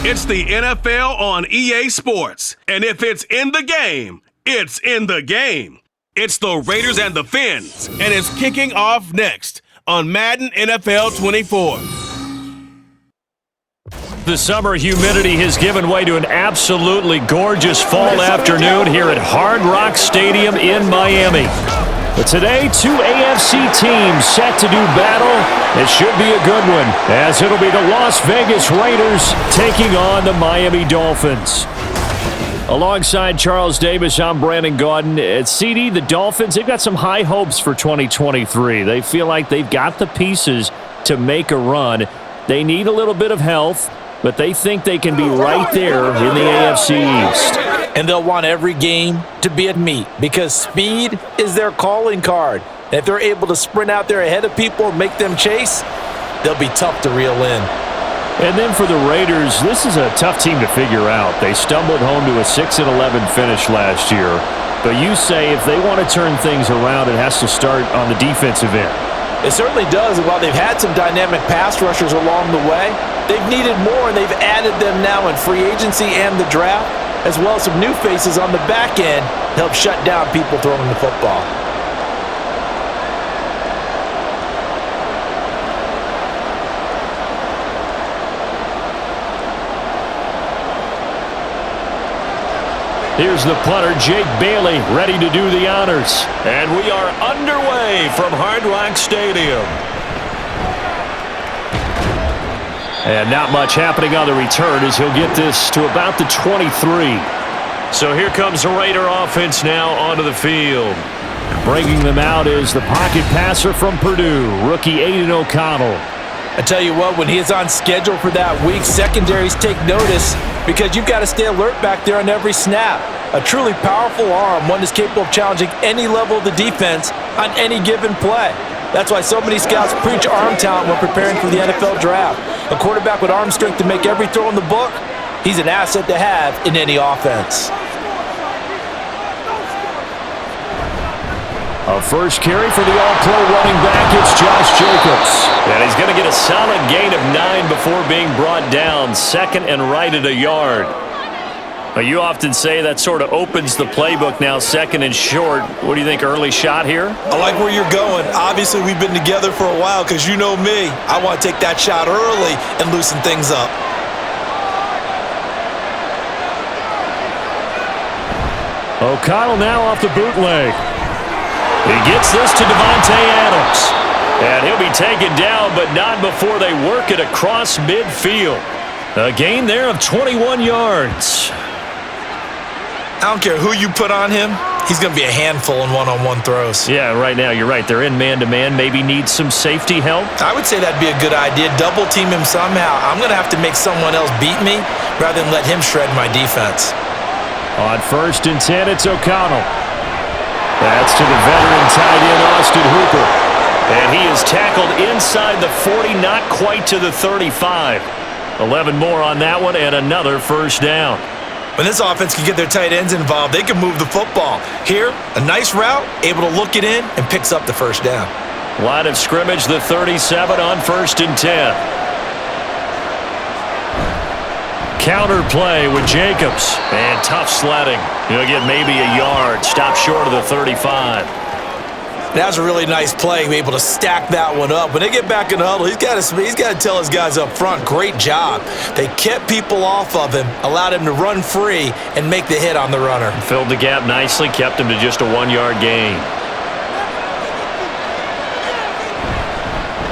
It's the NFL on EA Sports. And if it's in the game, it's in the game. It's the Raiders and the Fins. And it's kicking off next on Madden NFL 24. The summer humidity has given way to an absolutely gorgeous fall afternoon here at Hard Rock Stadium in Miami. But today, two AFC teams set to do battle. It should be a good one, as it'll be the Las Vegas Raiders taking on the Miami Dolphins. Alongside Charles Davis, I'm Brandon Gaudin. At CD, the Dolphins, they've got some high hopes for 2023. They feel like they've got the pieces to make a run. They need a little bit of health, but they think they can be right there in the AFC East. And they'll want every game to be at meet because speed is their calling card. And if they're able to sprint out there ahead of people and make them chase, they'll be tough to reel in. And then for the Raiders, this is a tough team to figure out. They stumbled home to a 6-11 finish last year. But you say if they want to turn things around, it has to start on the defensive end. It certainly does. And while they've had some dynamic pass rushers along the way, they've needed more, and they've added them now in free agency and the draft, as well as some new faces on the back end to help shut down people throwing the football. Here's the punter, Jake Bailey, ready to do the honors. And we are underway from Hard Rock Stadium. And not much happening on the return as he'll get this to about the 23. So here comes the Raider offense now onto the field. Bringing them out is the pocket passer from Purdue, rookie Aiden O'Connell. I tell you what, when he is on schedule for that week, secondaries take notice because you've got to stay alert back there on every snap. A truly powerful arm, one that's capable of challenging any level of the defense on any given play. That's why so many scouts preach arm talent when preparing for the NFL draft. A quarterback with arm strength to make every throw in the book, he's an asset to have in any offense. A first carry for the all-pro running back, it's Josh Jacobs. And he's going to get a solid gain of 9 before being brought down, second and right at a yard. But you often say that sort of opens the playbook now, second and short. What do you think, early shot here? I like where you're going. Obviously, we've been together for a while because you know me. I want to take that shot early and loosen things up. O'Connell now off the bootleg. He gets this to Devontae Adams. And he'll be taken down, but not before they work it across midfield. A gain there of 21 yards. I don't care who you put on him. He's going to be a handful in one-on-one throws. Yeah, right now you're right. They're in man-to-man. Maybe need some safety help. I would say that'd be a good idea. Double team him somehow. I'm going to have to make someone else beat me rather than let him shred my defense. On 1st and 10, it's O'Connell. That's to the veteran tight end, Austin Hooper. And he is tackled inside the 40, not quite to the 35. 11 more on that one, and another first down. When this offense can get their tight ends involved, they can move the football. Here, a nice route, able to look it in, and picks up the first down. Line of scrimmage, the 37 on 1st and 10. Counter play with Jacobs. And tough sledding. He'll get maybe a yard. Stop short of the 35. That was a really nice play, able to stack that one up. When they get back in the huddle, he's got to tell his guys up front, great job. They kept people off of him, allowed him to run free, and make the hit on the runner. Filled the gap nicely, kept him to just a 1-yard gain.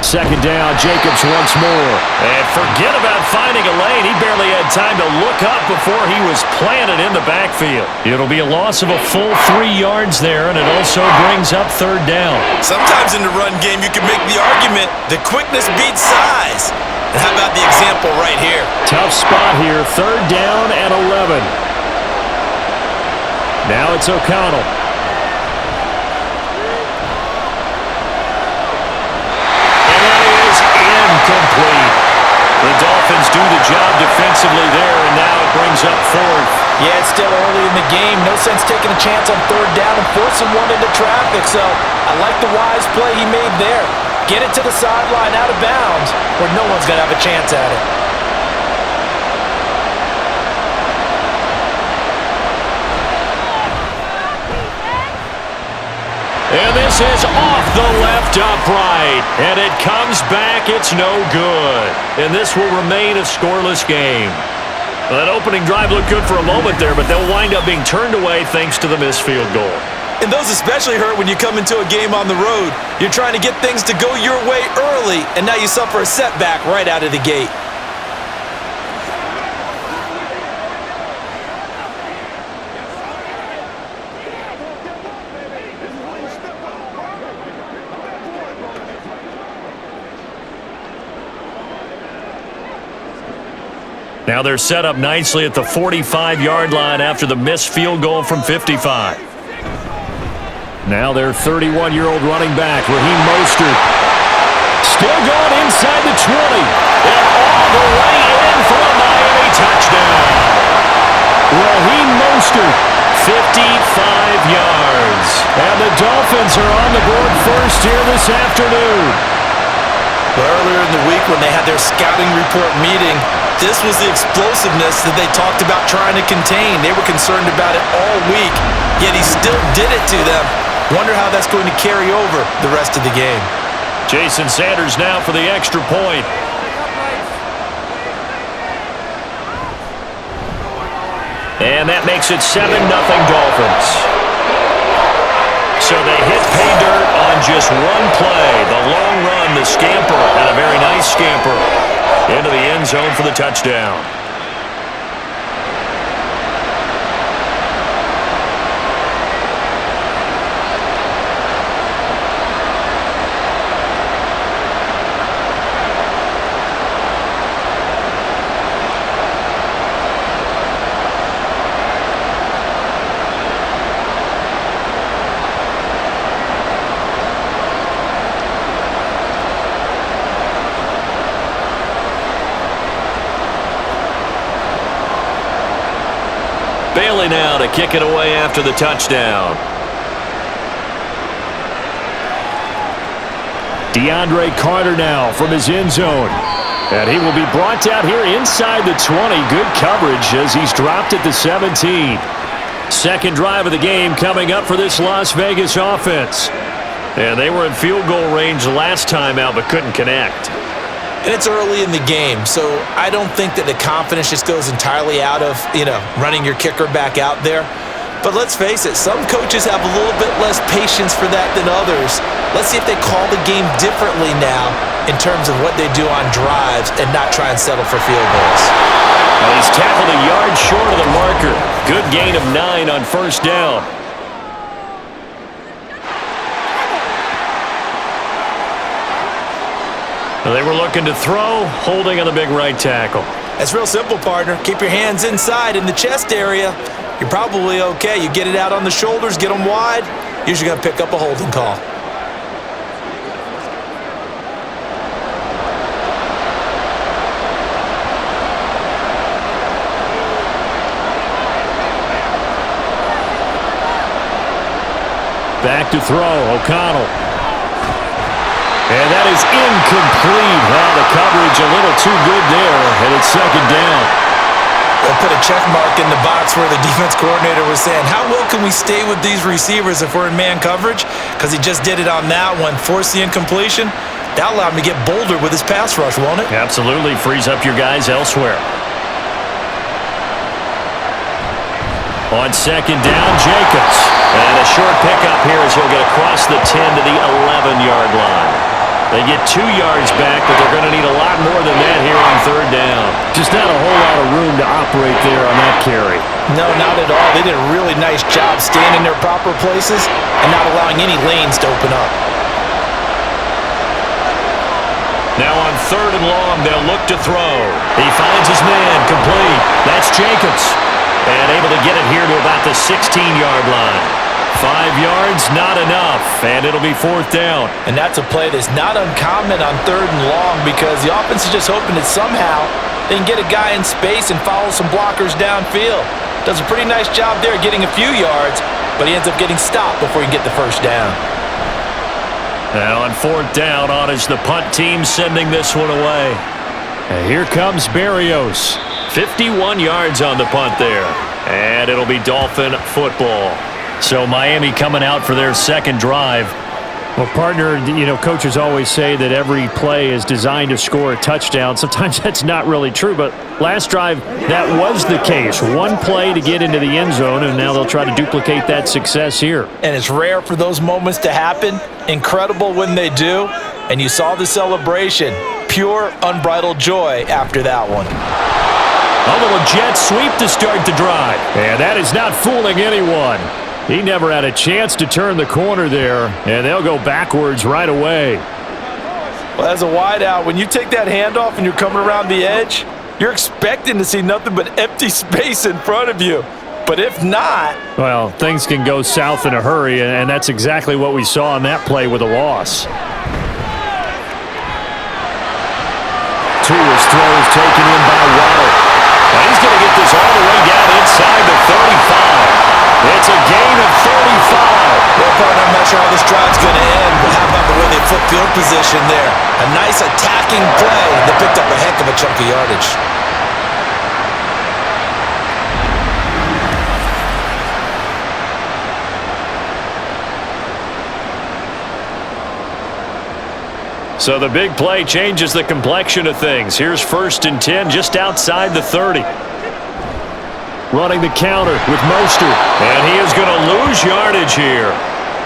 Second down, Jacobs once more. And forget about finding a lane. He barely had time to look up before he was planted in the backfield. It'll be a loss of a full 3 yards there, and it also brings up 3rd down. Sometimes in the run game, you can make the argument that quickness beats size. And how about the example right here? Tough spot here, 3rd down and 11. Now it's O'Connell. Complete. The Dolphins do the job defensively there, and now it brings up 4th. Yeah, it's still early in the game. No sense taking a chance on 3rd down and forcing one into traffic. So I like the wise play he made there. Get it to the sideline out of bounds where no one's going to have a chance at it. And this is off the left upright. And it comes back. It's no good. And this will remain a scoreless game. That opening drive looked good for a moment there, but they'll wind up being turned away thanks to the missed field goal. And those especially hurt when you come into a game on the road. You're trying to get things to go your way early, and now you suffer a setback right out of the gate. Now they're set up nicely at the 45-yard line after the missed field goal from 55. Now their 31-year-old running back, Raheem Mostert, still going inside the 20. And all the way in for a Miami touchdown. Raheem Mostert, 55 yards. And the Dolphins are on the board first here this afternoon. Well, earlier in the week when they had their scouting report meeting, this was the explosiveness that they talked about trying to contain. They were concerned about it all week, yet he still did it to them. Wonder how that's going to carry over the rest of the game. Jason Sanders now for the extra point. And that makes it 7-0 Dolphins. So they hit pay dirt on just one play. The long run, the scamper, and a very nice scamper into the end zone for the touchdown. Bailey now to kick it away after the touchdown. DeAndre Carter now from his end zone. And he will be brought down here inside the 20. Good coverage as he's dropped at the 17. Second drive of the game coming up for this Las Vegas offense. And they were in field goal range last time out but couldn't connect. And it's early in the game, so I don't think that the confidence just goes entirely out of, running your kicker back out there. But let's face it, some coaches have a little bit less patience for that than others. Let's see if they call the game differently now in terms of what they do on drives and not try and settle for field goals. Well, he's tackled a yard short of the marker. Good gain of 9 on first down. They were looking to throw, holding on the big right tackle. That's real simple, partner. Keep your hands inside in the chest area. You're probably okay. You get it out on the shoulders, get them wide, usually going to pick up a holding call. Back to throw, O'Connell. And that is incomplete. Well, the coverage a little too good there, and it's second down. They'll put a check mark in the box where the defense coordinator was saying, how well can we stay with these receivers if we're in man coverage? Because he just did it on that one, forced the incompletion. That allowed him to get bolder with his pass rush, won't it? Absolutely. Frees up your guys elsewhere. On second down, Jacobs. And a short pickup here as he'll get across the 10 to the 11-yard line. They get 2 yards back, but they're going to need a lot more than that here on third down. Just not a whole lot of room to operate there on that carry. No, not at all. They did a really nice job staying in their proper places and not allowing any lanes to open up. Now on third and long, they'll look to throw. He finds his man, complete. That's Jacobs. And able to get it here to about the 16-yard line. 5 yards, not enough, and it'll be fourth down. And that's a play that's not uncommon on third and long because the offense is just hoping that somehow they can get a guy in space and follow some blockers downfield. Does a pretty nice job there getting a few yards, but he ends up getting stopped before he can get the first down. Now on fourth down, on is the punt team sending this one away. And here comes Berrios. 51 yards on the punt there. And it'll be Dolphin football. So Miami coming out for their second drive. Well, partner, coaches always say that every play is designed to score a touchdown. Sometimes that's not really true, but last drive, that was the case. One play to get into the end zone, and now they'll try to duplicate that success here. And it's rare for those moments to happen. Incredible when they do. And you saw the celebration. Pure, unbridled joy after that one. A little jet sweep to start the drive. And that is not fooling anyone. He never had a chance to turn the corner there, and they'll go backwards right away. Well, as a wideout, when you take that handoff and you're coming around the edge, you're expecting to see nothing but empty space in front of you. But if not... well, things can go south in a hurry, and that's exactly what we saw on that play with a loss. Tua's throws taken in by Waddle. And he's going to get this all the way down inside the 35. It's a gain of 35. Well, partner, I'm not sure how this drive's going to end, but how about the way they flip field position there? A nice attacking play that picked up a heck of a chunk of yardage. So the big play changes the complexion of things. Here's 1st and 10 just outside the 30. Running the counter with Mostert. And he is going to lose yardage here.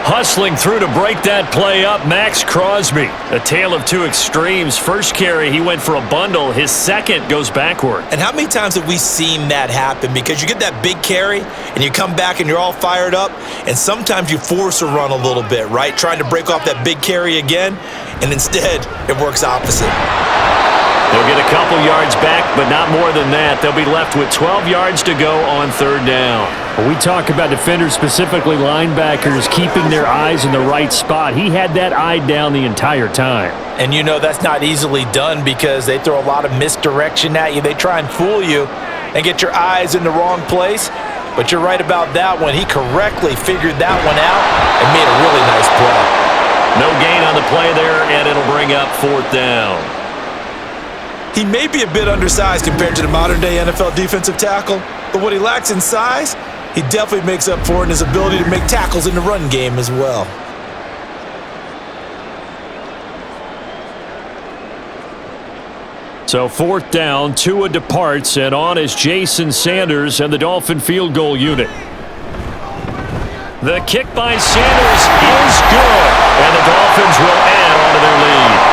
Hustling through to break that play up, Max Crosby. A tale of two extremes. First carry, he went for a bundle. His second goes backward. And how many times have we seen that happen? Because you get that big carry, and you come back and you're all fired up, and sometimes you force a run a little bit, right? Trying to break off that big carry again, and instead, it works opposite. They'll get a couple yards back, but not more than that. They'll be left with 12 yards to go on 3rd down. When we talk about defenders, specifically linebackers, keeping their eyes in the right spot. He had that eye down the entire time. And you know that's not easily done because they throw a lot of misdirection at you. They try and fool you and get your eyes in the wrong place. But you're right about that one. He correctly figured that one out and made a really nice play. No gain on the play there, and it'll bring up 4th down. He may be a bit undersized compared to the modern-day NFL defensive tackle, but what he lacks in size, he definitely makes up for it in his ability to make tackles in the run game as well. So 4th down, Tua departs, and on is Jason Sanders and the Dolphin field goal unit. The kick by Sanders is good, and the Dolphins will add on to their lead.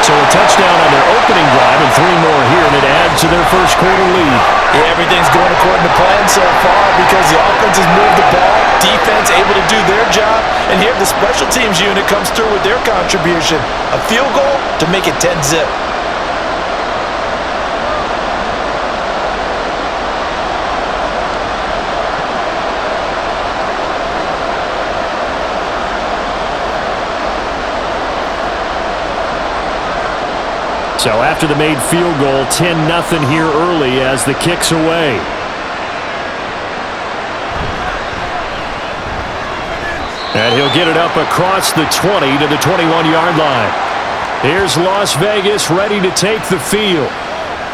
So a touchdown on their opening drive and 3 more here, and it adds to their first quarter lead. Yeah, everything's going according to plan so far because the offense has moved the ball, defense able to do their job, and here the special teams unit comes through with their contribution. A field goal to make it 10-zip. So after the made field goal, 10-0 here early as the kick's away. And he'll get it up across the 20 to the 21-yard line. Here's Las Vegas ready to take the field.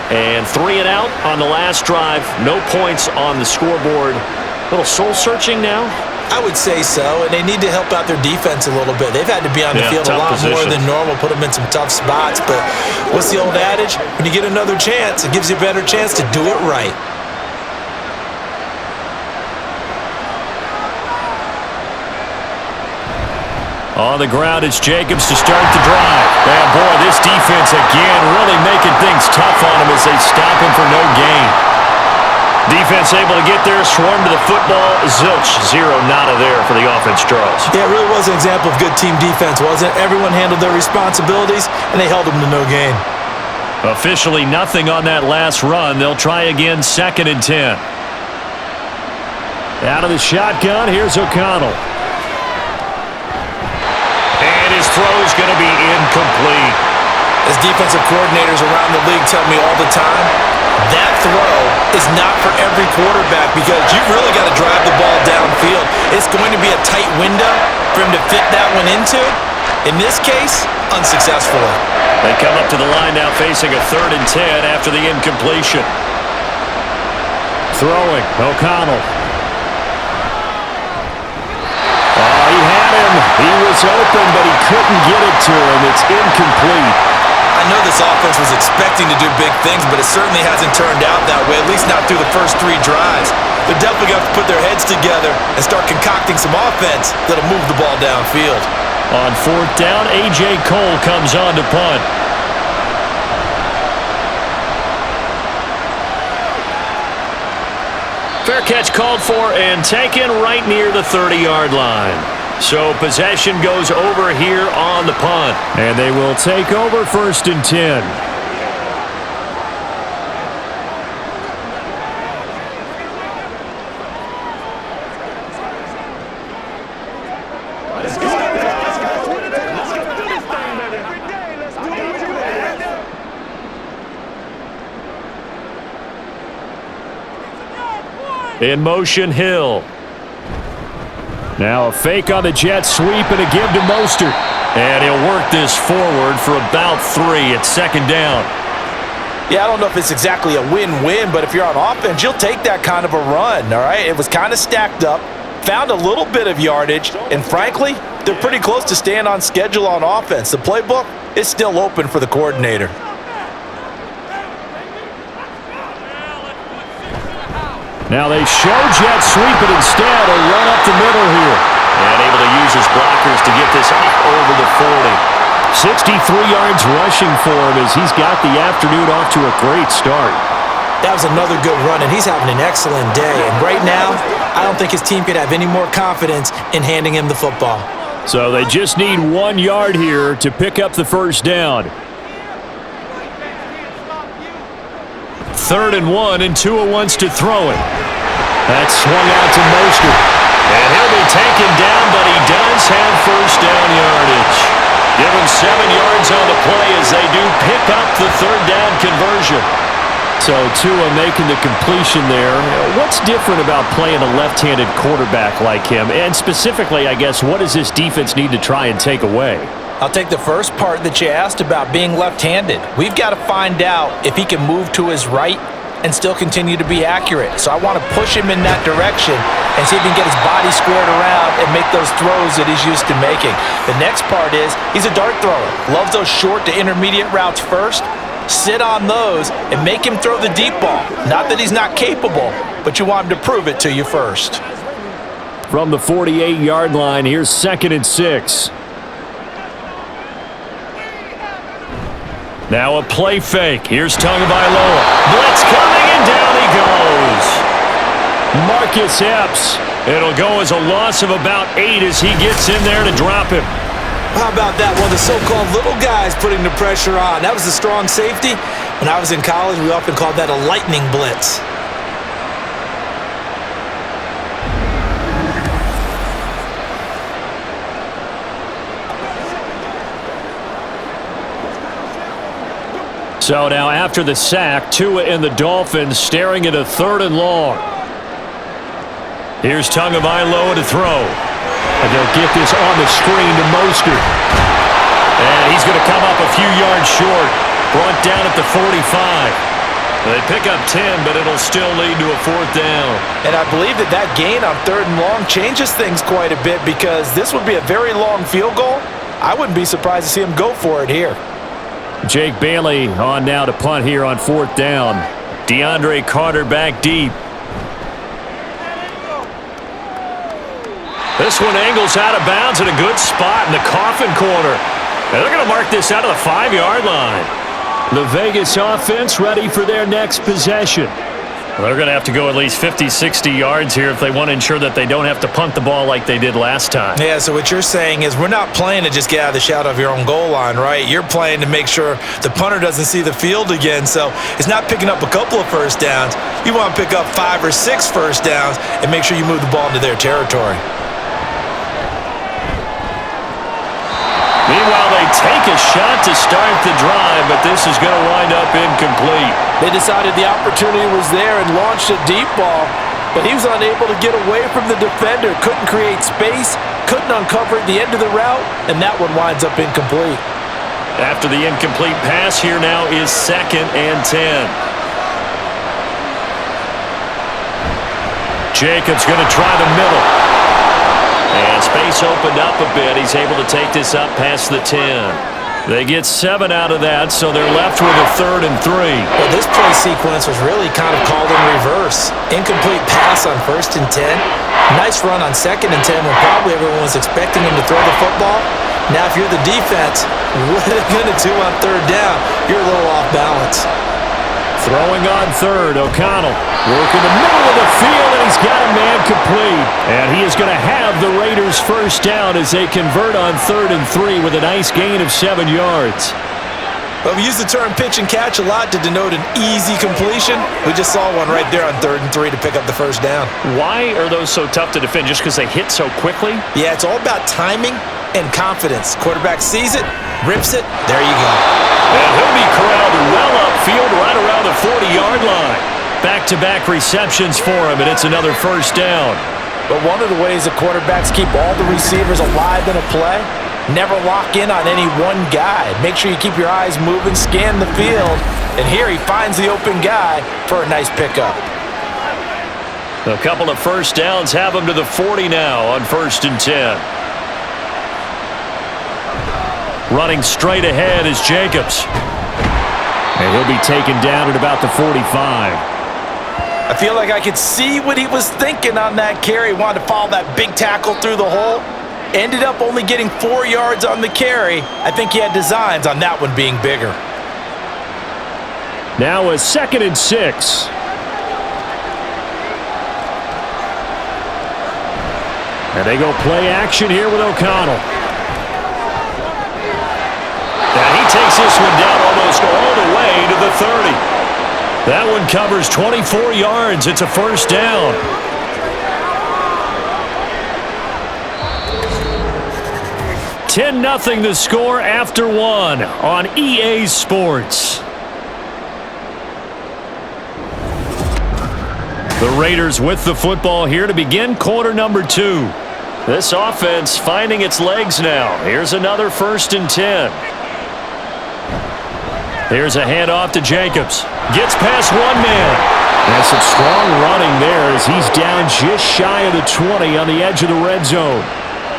And 3 and out on the last drive. No points on the scoreboard. A little soul-searching now. I would say so, and they need to help out their defense a little bit. They've had to be on the field a lot more than normal, put them in some tough spots. But what's the old adage? When you get another chance, it gives you a better chance to do it right. On the ground, it's Jacobs to start the drive. And boy, this defense again really making things tough on him as they stop him for no gain. Defense able to get there, swarm to the football. Zilch, 0 nada there for the offense, Charles. Yeah, it really was an example of good team defense, wasn't it? Everyone handled their responsibilities, and they held them to no gain. Officially nothing on that last run. They'll try again, 2nd and 10. Out of the shotgun, here's O'Connell. And his throw's going to be incomplete. As defensive coordinators around the league tell me all the time, that throw is not for every quarterback because you've really got to drive the ball downfield. It's going to be a tight window for him to fit that one into. In this case, unsuccessfully. They come up to the line now facing a 3rd and 10 after the incompletion. Throwing, O'Connell. open, but he couldn't get it to him. It's incomplete. I know this offense was expecting to do big things, but it certainly hasn't turned out that way, at least not through the first 3 drives. They're definitely going to have to put their heads together and start concocting some offense that'll move the ball downfield. On 4th down, A.J. Cole comes on to punt. Fair catch called for and taken right near the 30-yard line. So possession goes over here on the punt. And they will take over 1st and 10. In motion, Hill. Now a fake on the jet sweep and a give to Mostert. And he'll work this forward for about 3 at 2nd down. Yeah, I don't know if it's exactly a win-win, but if you're on offense, you'll take that kind of a run, all right? It was kind of stacked up, found a little bit of yardage, and frankly, they're pretty close to staying on schedule on offense. The playbook is still open for the coordinator. Now they show jet sweep, but instead a run up the middle here. And able to use his blockers to get this up over the 40. 63 yards rushing for him as he's got the afternoon off to a great start. That was another good run, and he's having an excellent day. And right now, I don't think his team could have any more confidence in handing him the football. So they just need 1 yard here to pick up the 1st down. 3rd and 1, and Tua wants to throw it. That's swung out to Mostert. And he'll be taken down, but he does have 1st down yardage. Give him 7 yards on the play as they do pick up the 3rd down conversion. So Tua making the completion there. What's different about playing a left-handed quarterback like him? And specifically, I guess, what does this defense need to try and take away? I'll take the first part that you asked about being left-handed. We've got to find out if he can move to his right and still continue to be accurate. So I want to push him in that direction and see if he can get his body squared around and make those throws that he's used to making. The next part is he's a dart thrower. Loves those short to intermediate routes first. Sit on those and make him throw the deep ball. Not that he's not capable, but you want him to prove it to you first. From the 48-yard line, here's 2nd and 6. Now a play fake. Here's Tagovailoa. Blitz coming, and down he goes. Marcus Epps. It'll go as a loss of about 8 as he gets in there to drop him. How about that? One of the so-called little guys putting the pressure on. That was a strong safety. When I was in college, we often called that a lightning blitz. So now after the sack, Tua and the Dolphins staring at a 3rd and long. Here's Tagovailoa to throw. And they'll get this on the screen to Mostert. And he's going to come up a few yards short. Brought down at the 45. They pick up 10, but it'll still lead to a 4th down. And I believe that gain on 3rd and long changes things quite a bit because this would be a very long field goal. I wouldn't be surprised to see him go for it here. Jake Bailey on now to punt here on 4th down. DeAndre Carter back deep. This one angles out of bounds in a good spot in the coffin corner. And they're going to mark this out of the 5-yard line. The Vegas offense ready for their next possession. Well, they're going to have to go at least 50, 60 yards here if they want to ensure that they don't have to punt the ball like they did last time. Yeah, so what you're saying is we're not playing to just get out of the shadow of your own goal line, right? You're playing to make sure the punter doesn't see the field again. So it's not picking up a couple of 1st downs. You want to pick up 5 or 6 1st downs and make sure you move the ball into their territory. Meanwhile, they take a shot to start the drive, but this is going to wind up incomplete. They decided the opportunity was there and launched a deep ball, but he was unable to get away from the defender, couldn't create space, couldn't uncover at the end of the route, and that one winds up incomplete. After the incomplete pass, here now is 2nd and 10. Jacobs going to try the middle. And space opened up a bit. He's able to take this up past the 10. They get 7 out of that, so they're left with a 3rd and 3. Well, this play sequence was really kind of called in reverse. Incomplete pass on 1st and 10. Nice run on 2nd and 10 when probably everyone was expecting him to throw the football. Now, if you're the defense, what are they going to do on 3rd down? You're a little off balance. Throwing on 3rd, O'Connell. Working the middle of the field, and he's got a man complete. And he is going to have the Raiders' 1st down as they convert on 3rd and 3 with a nice gain of 7 yards. Well, we use the term pitch and catch a lot to denote an easy completion. We just saw one right there on 3rd and 3 to pick up the 1st down. Why are those so tough to defend? Just because they hit so quickly? Yeah, it's all about timing and confidence. Quarterback sees it, rips it, there you go. And he'll be corralled well upfield right around the 40-yard line. Back-to-back receptions for him, and it's another 1st down. But one of the ways that quarterbacks keep all the receivers alive in a play, never lock in on any one guy. Make sure you keep your eyes moving, scan the field, and here he finds the open guy for a nice pickup. A couple of 1st downs have him to the 40 now on 1st and 10. Running straight ahead is Jacobs. And he'll be taken down at about the 45. I feel like I could see what he was thinking on that carry. Wanted to follow that big tackle through the hole. Ended up only getting 4 yards on the carry. I think he had designs on that one being bigger. Now a 2nd and 6. And they go play action here with O'Connell. And he takes this one down almost all the way to the 30. That one covers 24 yards. It's a 1st down. $10-0 the score after 1 on EA Sports. The Raiders with the football here to begin quarter number 2. This offense finding its legs now. Here's another 1st and 10. Here's a handoff to Jacobs. Gets past one man. And some strong running there as he's down just shy of the 20 on the edge of the red zone.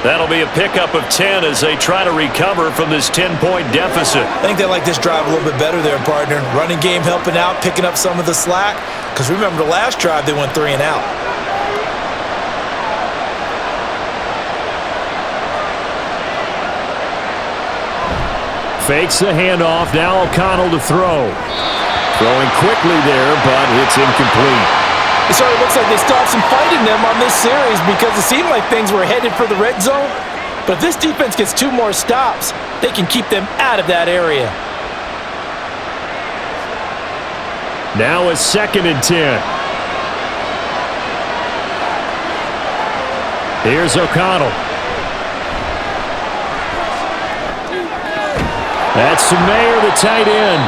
That'll be a pickup of 10 as they try to recover from this 10-point deficit. I think they like this drive a little bit better there, partner. Running game helping out, picking up some of the slack. Because remember the last drive, they went 3 and out. Fakes the handoff. Now O'Connell to throw. Throwing quickly there, but it's incomplete. It sort of looks like they still have some fight in them on this series because it seemed like things were headed for the red zone. But if this defense gets 2 more stops, they can keep them out of that area. Now a 2nd and 10. Here's O'Connell. That's Mayer, the tight end.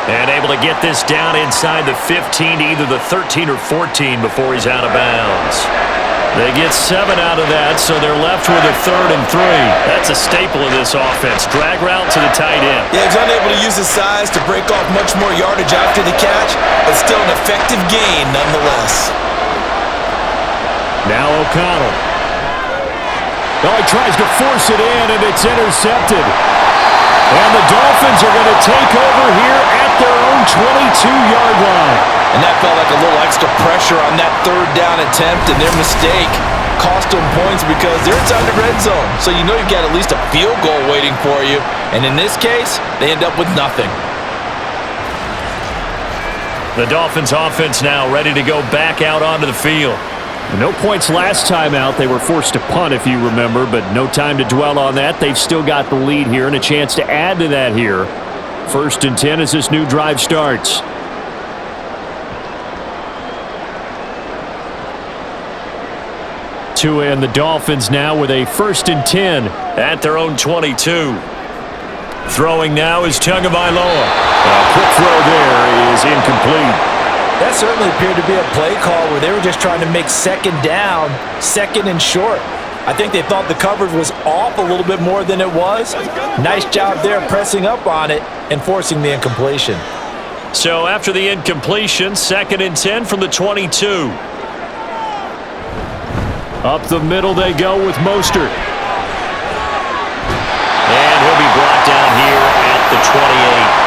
And able to get this down inside the 15 to either the 13 or 14 before he's out of bounds. They get 7 out of that, so they're left with a 3rd and 3. That's a staple of this offense. Drag route to the tight end. Yeah, he's unable to use his size to break off much more yardage after the catch, but still an effective gain nonetheless. Now O'Connell. Oh, he tries to force it in, and it's intercepted. And the Dolphins are going to take over here at their own 22-yard line. And that felt like a little extra pressure on that 3rd down attempt, and their mistake cost them points because they're inside the red zone. So you know you've got at least a field goal waiting for you. And in this case, they end up with nothing. The Dolphins offense now ready to go back out onto the field. No points last time out. They were forced to punt, if you remember, but no time to dwell on that. They've still got the lead here and a chance to add to that here. 1st and 10 as this new drive starts. Tua and the Dolphins now with a 1st and 10 at their own 22. Throwing now is Tagovailoa. A quick throw there is incomplete. That certainly appeared to be a play call where they were just trying to make 2nd down, 2nd and short. I think they thought the coverage was off a little bit more than it was. Nice job there pressing up on it and forcing the incompletion. So after the incompletion, 2nd and 10 from the 22. Up the middle they go with Mostert. And he'll be brought down here at the 28.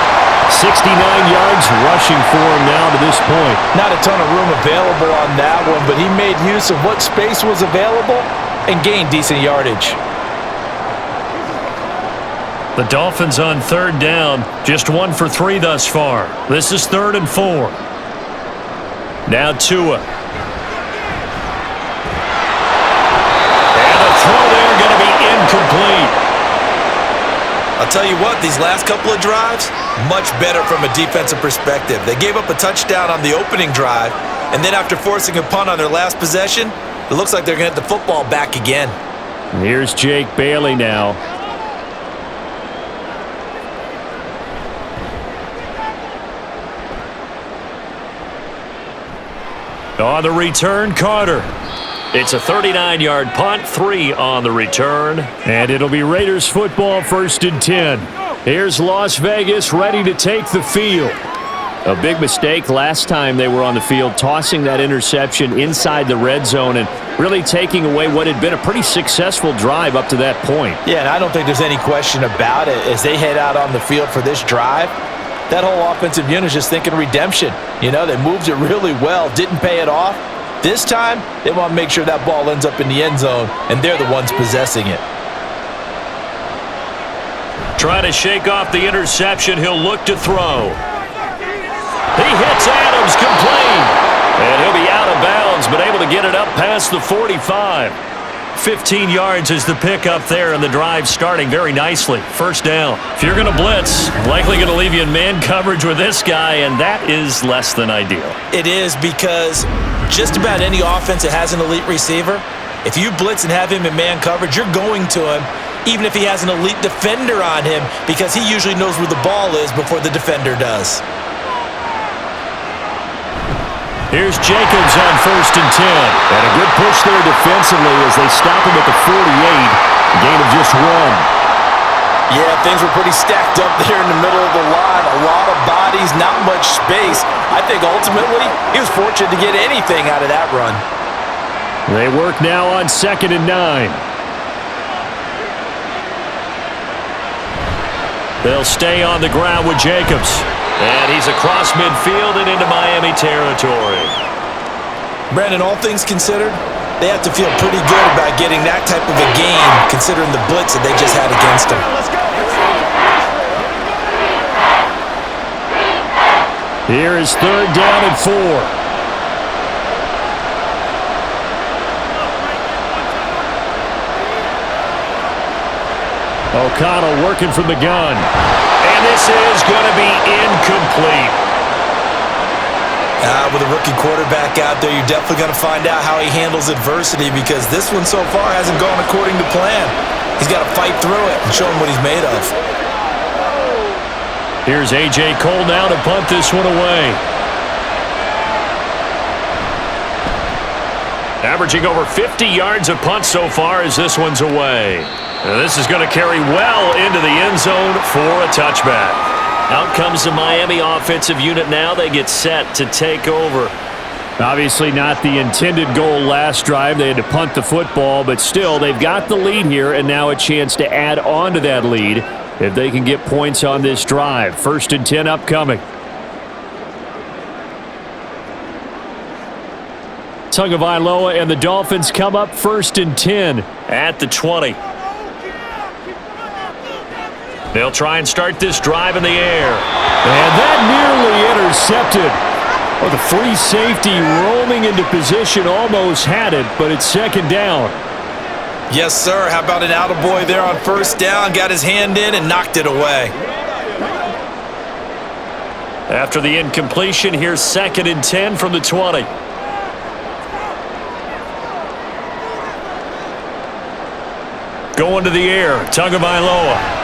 69 yards rushing for him now to this point. Not a ton of room available on that one, but he made use of what space was available and gained decent yardage. The Dolphins on third down, just 1 for 3 thus far. This is 3rd and 4. Now Tua. And the throw there going to be incomplete. I'll tell you what, these last couple of drives, much better from a defensive perspective. They gave up a touchdown on the opening drive, and then after forcing a punt on their last possession, it looks like they're going to get the football back again. Here's Jake Bailey now. On the return, Carter. It's a 39-yard punt, 3 on the return. And it'll be Raiders football, 1st and 10. Here's Las Vegas ready to take the field. A big mistake last time they were on the field, tossing that interception inside the red zone and really taking away what had been a pretty successful drive up to that point. Yeah, and I don't think there's any question about it. As they head out on the field for this drive, that whole offensive unit is just thinking redemption. You know, they moved it really well, didn't pay it off. This time, they want to make sure that ball ends up in the end zone, and they're the ones possessing it. Trying to shake off the interception, he'll look to throw. He hits Adams complete, and he'll be out of bounds, but able to get it up past the 45. 15 yards is the pickup there, and the drive starting very nicely. 1st down. If you're going to blitz, likely going to leave you in man coverage with this guy, and that is less than ideal. It is, because just about any offense that has an elite receiver, if you blitz and have him in man coverage, you're going to him, even if he has an elite defender on him, because he usually knows where the ball is before the defender does. Here's Jacobs on 1st and 10. And a good push there defensively as they stop him at the 48. A gain of just 1. Yeah, things were pretty stacked up there in the middle of the line. A lot of bodies, not much space. I think ultimately he was fortunate to get anything out of that run. They work now on 2nd and 9. They'll stay on the ground with Jacobs. And he's across midfield and into Miami territory. Brandon, all things considered, they have to feel pretty good about getting that type of a game, considering the blitz that they just had against them. Here is 3rd down and 4. O'Connell working from the gun. And this is going to be incomplete. With a rookie quarterback out there, you're definitely going to find out how he handles adversity, because this one so far hasn't gone according to plan. He's got to fight through it and show him what he's made of. Here's A.J. Cole now to punt this one away. Averaging over 50 yards a punt so far as this one's away. And this is going to carry well into the end zone for a touchback. Out comes the Miami offensive unit now. They get set to take over. Obviously not the intended goal last drive. They had to punt the football, but still they've got the lead here and now a chance to add on to that lead if they can get points on this drive. 1st and 10 upcoming. Tagovailoa and the Dolphins come up 1st and 10 at the 20. They'll try and start this drive in the air. And that nearly intercepted. Oh, the free safety roaming into position almost had it, but it's 2nd down. Yes, sir. How about an attaboy there on 1st down? Got his hand in and knocked it away. After the incompletion, here's 2nd and 10 from the 20. Going to the air, Tagovailoa.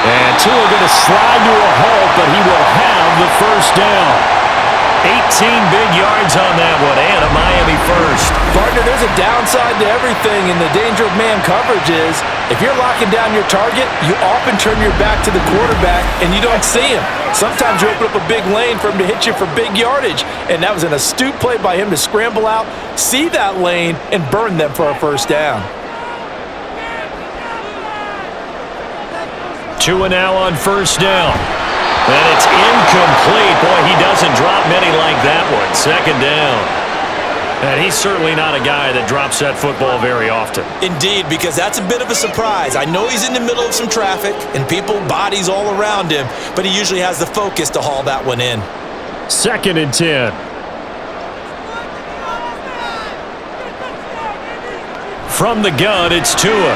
And Tua going to slide to a halt, but he will have the 1st down. big yards on that one, and a Miami first. Partner, there's a downside to everything, and the danger of man coverage is if you're locking down your target, you often turn your back to the quarterback and you don't see him. Sometimes you open up a big lane for him to hit you for big yardage, and that was an astute play by him to scramble out, see that lane, and burn them for a first down. 2 now on first down. And it's incomplete. Boy, he doesn't drop many like that one. Second down. And he's certainly not a guy that drops that football very often. Indeed, because that's a bit of a surprise. I know he's in the middle of some traffic and people, bodies all around him, but he usually has the focus to haul that one in. 2nd and 10. From the gun, it's Tua.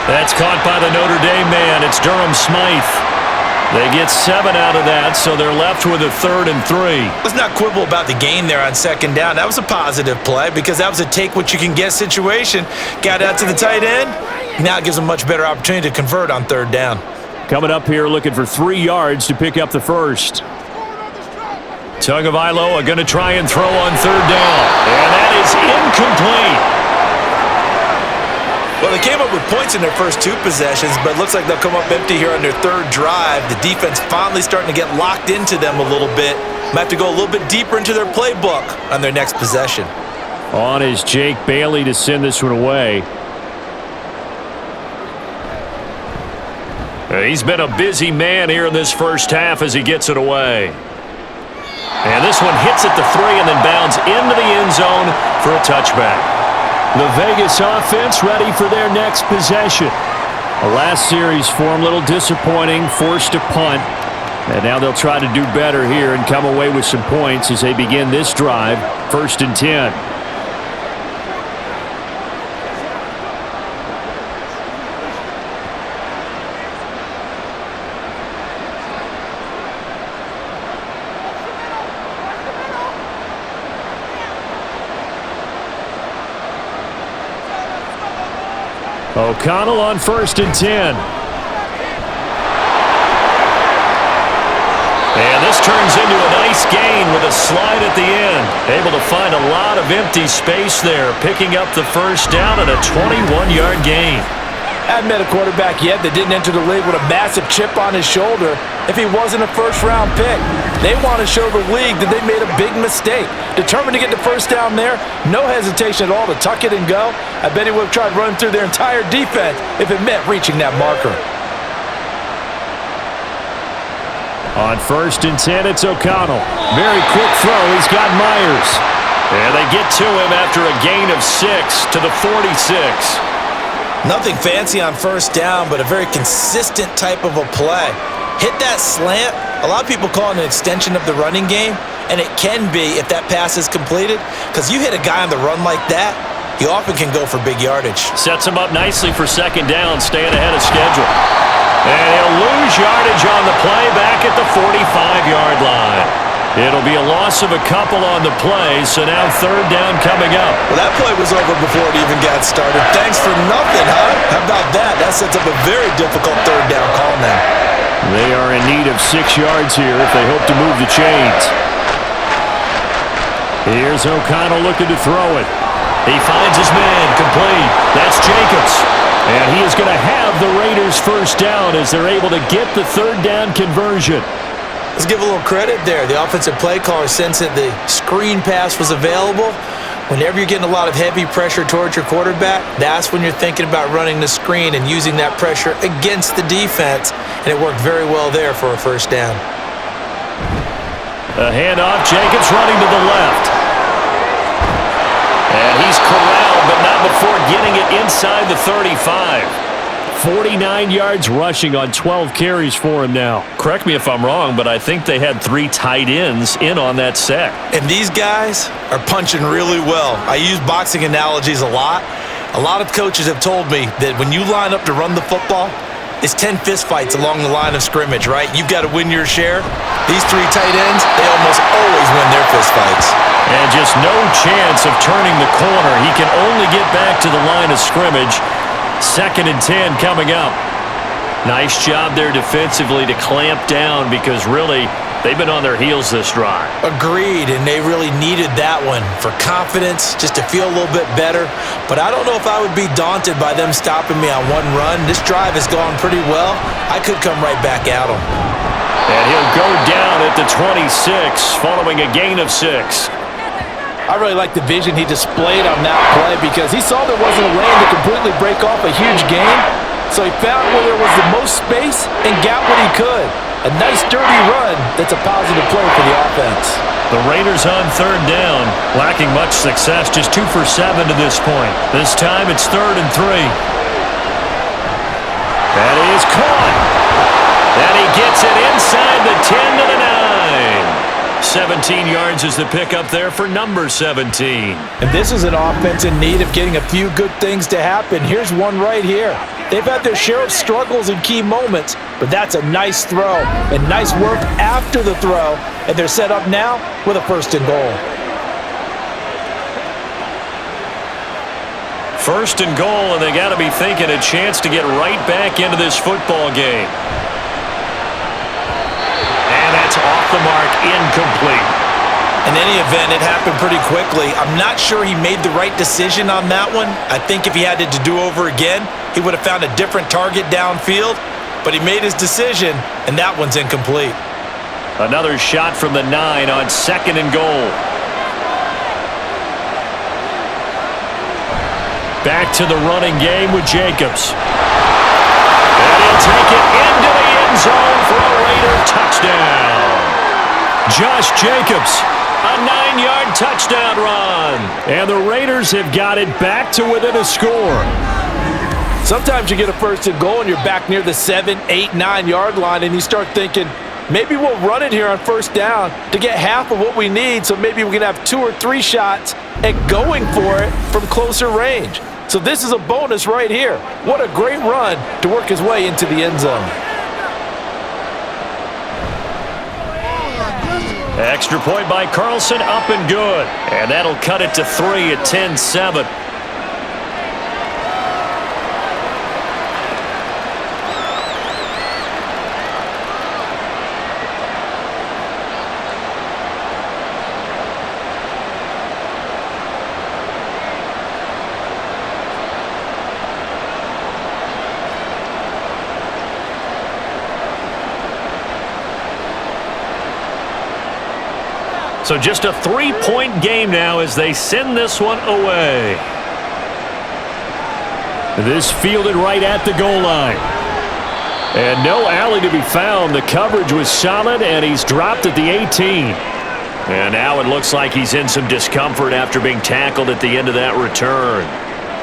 That's caught by the Notre Dame man. It's Durham Smythe. They get 7 out of that, so they're left with a 3rd and 3. Let's not quibble about the gain there on 2nd down. That was a positive play because that was a take-what-you-can-get situation. Got out to the tight end. Now it gives them a much better opportunity to convert on 3rd down. Coming up here looking for 3 yards to pick up the first. Tagovailoa going to try and throw on 3rd down. And that is incomplete. Well, they came up with points in their first 2 possessions, but it looks like they'll come up empty here on their 3rd drive. The defense finally starting to get locked into them a little bit. Might have to go a little bit deeper into their playbook on their next possession. On is Jake Bailey to send this one away. He's been a busy man here in this first half as he gets it away. And this one hits at the 3 and then bounds into the end zone for a touchback. The Vegas offense ready for their next possession. The last series for them, a little disappointing, forced a punt. And now they'll try to do better here and come away with some points as they begin this drive, 1st and 10. O'Connell on 1st and 10. And this turns into a nice gain with a slide at the end. Able to find a lot of empty space there, picking up the first down and a 21-yard gain. I haven't met a quarterback yet that didn't enter the league with a massive chip on his shoulder if he wasn't a first-round pick. They want to show the league that they made a big mistake. Determined to get the first down there, no hesitation at all to tuck it and go. I bet he would have tried running through their entire defense if it meant reaching that marker. On 1st and 10, it's O'Connell. Very quick throw. He's got Myers. And they get to him after a gain of 6 to the 46. Nothing fancy on first down, but a very consistent type of a play. Hit that slant. A lot of people call it an extension of the running game, and it can be if that pass is completed, because you hit a guy on the run like that, you often can go for big yardage. Sets him up nicely for 2nd down, staying ahead of schedule. And he'll lose yardage on the play back at the 45-yard line. It'll be a loss of a couple on the play, so now 3rd down coming up. Well, that play was over before it even got started. Thanks for nothing, huh? How about that? That sets up a very difficult 3rd down call now. They are in need of 6 yards here if they hope to move the chains. Here's O'Connell looking to throw it. He finds his man, complete. That's Jacobs. And he is going to have the Raiders first down as they're able to get the 3rd down conversion. Let's give a little credit there. The offensive play caller sensed that the screen pass was available. Whenever you're getting a lot of heavy pressure towards your quarterback, that's when you're thinking about running the screen and using that pressure against the defense. And it worked very well there for a first down. A handoff, Jacobs running to the left. And he's corralled, but not before getting it inside the 35. 49 yards rushing on 12 carries for him now. Correct me if I'm wrong, but I think they had 3 tight ends in on that set. And these guys are punching really well. I use boxing analogies a lot. A lot of coaches have told me that when you line up to run the football, it's 10 fistfights along the line of scrimmage, right? You've got to win your share. These 3 tight ends, they almost always win their fistfights. And just no chance of turning the corner. He can only get back to the line of scrimmage. 2nd and 10 coming up. Nice job there defensively to clamp down because really They've been on their heels this drive. Agreed, and they really needed that one for confidence, just to feel a little bit better. But I don't know if I would be daunted by them stopping me on one run. This drive has gone pretty well. I could come right back at them. And he'll go down at the 26, following a gain of 6. I really like the vision he displayed on that play because he saw there wasn't a lane to completely break off a huge gain. So he found where there was the most space and got what he could. A nice, dirty run that's a positive play for the offense. The Raiders on third down, lacking much success, just 2 for 7 to this point. This time it's 3rd and 3. That is caught. And he gets it inside the 10 to the 9. 17 yards is the pickup there for number 17. And this is an offense in need of getting a few good things to happen. Here's one right here. They've had their share of struggles in key moments, but that's a nice throw and nice work after the throw, and they're set up now with a 1st and goal. 1st and goal, and they got to be thinking a chance to get right back into this football game. And that's off the mark, incomplete. In any event, it happened pretty quickly. I'm not sure he made the right decision on that one. I think if he had it to do over again, he would have found a different target downfield, but he made his decision, and that one's incomplete. Another shot from the 9 on 2nd and goal. Back to the running game with Jacobs. And he'll take it into the end zone for a Raider touchdown. Josh Jacobs, a 9-yard touchdown run. And the Raiders have got it back to within a score. Sometimes you get a 1st and goal and you're back near the 7, 8, 9-yard line, and you start thinking, maybe we'll run it here on 1st down to get half of what we need, so maybe we can have 2 or 3 shots at going for it from closer range. So this is a bonus right here. What a great run to work his way into the end zone. Extra point by Carlson, up and good. And that'll cut it to 3 at 10-7. So just a 3-point game now as they send this one away. This fielded right at the goal line. And no alley to be found. The coverage was solid, and he's dropped at the 18. And now it looks like he's in some discomfort after being tackled at the end of that return.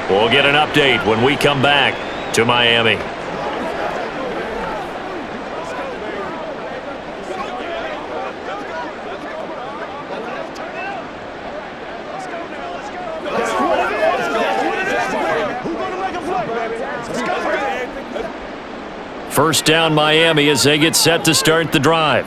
We'll get an update when we come back to Miami. First down Miami as they get set to start the drive.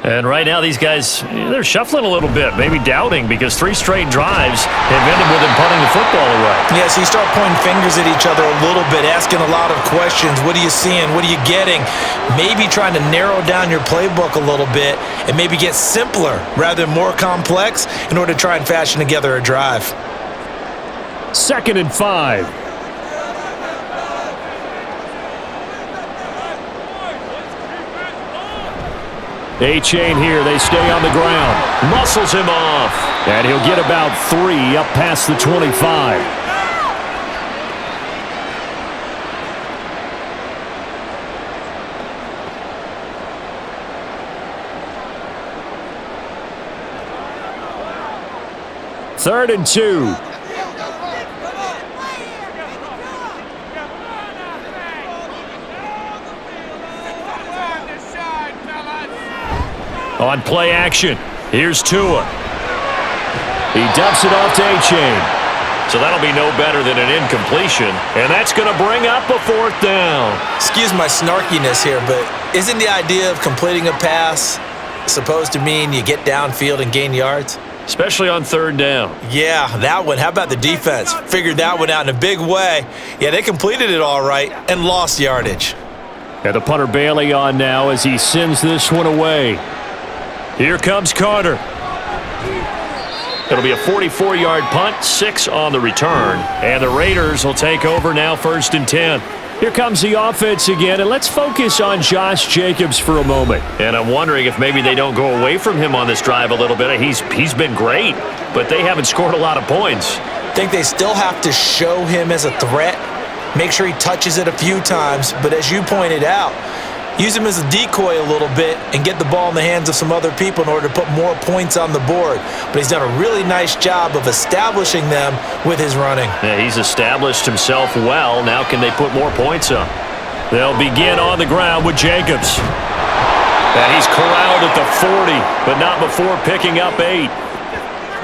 And right now these guys, they're shuffling a little bit, maybe doubting, because 3 straight drives have ended with them punting the football away. Yeah, so you start pointing fingers at each other a little bit, asking a lot of questions. What are you seeing? What are you getting? Maybe trying to narrow down your playbook a little bit and maybe get simpler rather than more complex in order to try and fashion together a drive. 2nd and 5. A-chain here. They stay on the ground. Muscles him off. And he'll get about 3 up past the 25. Third and 2. On play action, here's Tua. He dumps it off to A-chain. So that'll be no better than an incompletion, and that's going to bring up a 4th down. Excuse my snarkiness here, but isn't the idea of completing a pass supposed to mean you get downfield and gain yards? Especially on 3rd down. Yeah, that one. How about the defense? Figured that one out in a big way. Yeah, they completed it all right and lost yardage. And the punter Bailey on now as he sends this one away. Here comes Carter. It'll be a 44-yard punt, 6 on the return. And the Raiders will take over now, 1st and 10. Here comes the offense again, and let's focus on Josh Jacobs for a moment. And I'm wondering if maybe they don't go away from him on this drive a little bit. He's been great, but they haven't scored a lot of points. I think they still have to show him as a threat, make sure he touches it a few times, but as you pointed out, use him as a decoy a little bit and get the ball in the hands of some other people in order to put more points on the board. But he's done a really nice job of establishing them with his running. Yeah, he's established himself well. Now can they put more points up? They'll begin on the ground with Jacobs. And he's corralled at the 40, but not before picking up 8.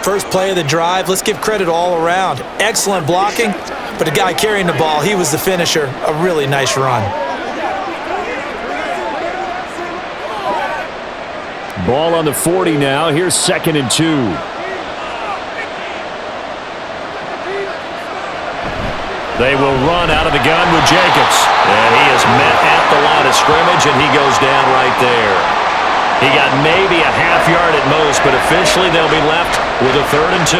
First play of the drive, let's give credit all around. Excellent blocking, but the guy carrying the ball, he was the finisher. A really nice run. Ball on the 40 now. Here's 2nd and 2. They will run out of the gun with Jacobs. And he is met at the line of scrimmage, and he goes down right there. He got maybe a half yard at most, but officially they'll be left with a 3rd and 2.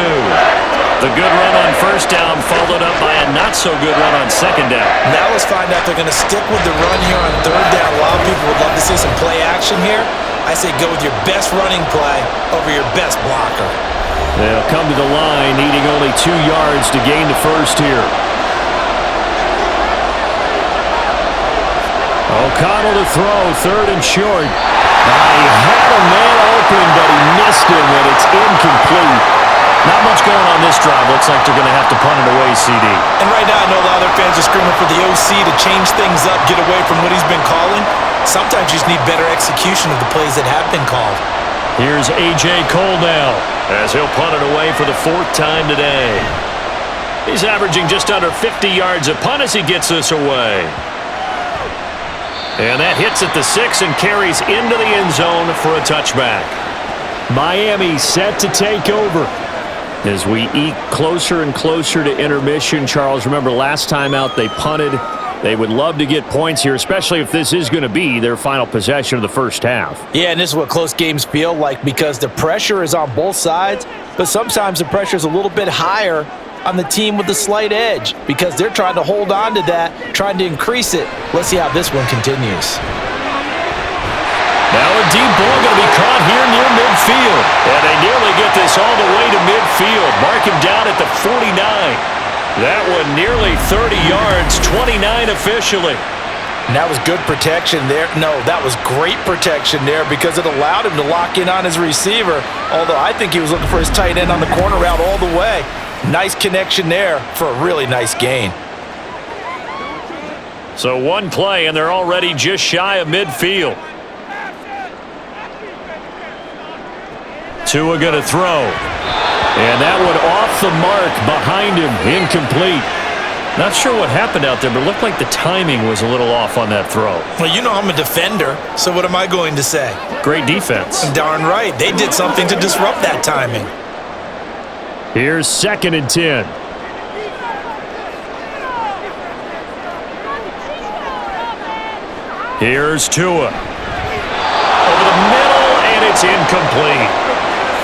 The good run on 1st down followed up by a not-so-good run on 2nd down. Now let's find out if they're going to stick with the run here on 3rd down. A lot of people would love to see some play action here. I say go with your best running play over your best blocker. They'll come to the line, needing only 2 yards to gain the 1st here. O'Connell to throw, 3rd and short. He had a man open, but he missed him, and it's incomplete. Not much going on this drive. Looks like they're going to have to punt it away, CD. And right now I know a lot of their fans are screaming for the OC to change things up, get away from what he's been calling. Sometimes you just need better execution of the plays that have been called. Here's A.J. Cole now, as he'll punt it away for the 4th time today. He's averaging just under 50 yards a punt as he gets this away. And that hits at the 6 and carries into the end zone for a touchback. Miami set to take over. As we eke closer and closer to intermission, Charles, remember last time out they punted. They would love to get points here, especially if this is going to be their final possession of the 1st half. Yeah, and this is what close games feel like because the pressure is on both sides, but sometimes the pressure is a little bit higher on the team with the slight edge because they're trying to hold on to that, trying to increase it. Let's see how this one continues. Now a deep ball going to be caught here near midfield. And they nearly get this all the way to midfield. Mark him down at the 49. That one nearly 30 yards, 29 officially. And that was good protection there. No, that was great protection there because it allowed him to lock in on his receiver, although I think he was looking for his tight end on the corner route all the way. Nice connection there for a really nice gain. So one play, and they're already just shy of midfield. Tua going to throw. And that one off the mark behind him, incomplete. Not sure what happened out there, but it looked like the timing was a little off on that throw. Well, you know I'm a defender, so what am I going to say? Great defense. Darn right. They did something to disrupt that timing. Here's 2nd and 10. Here's Tua. Over the middle, and it's incomplete.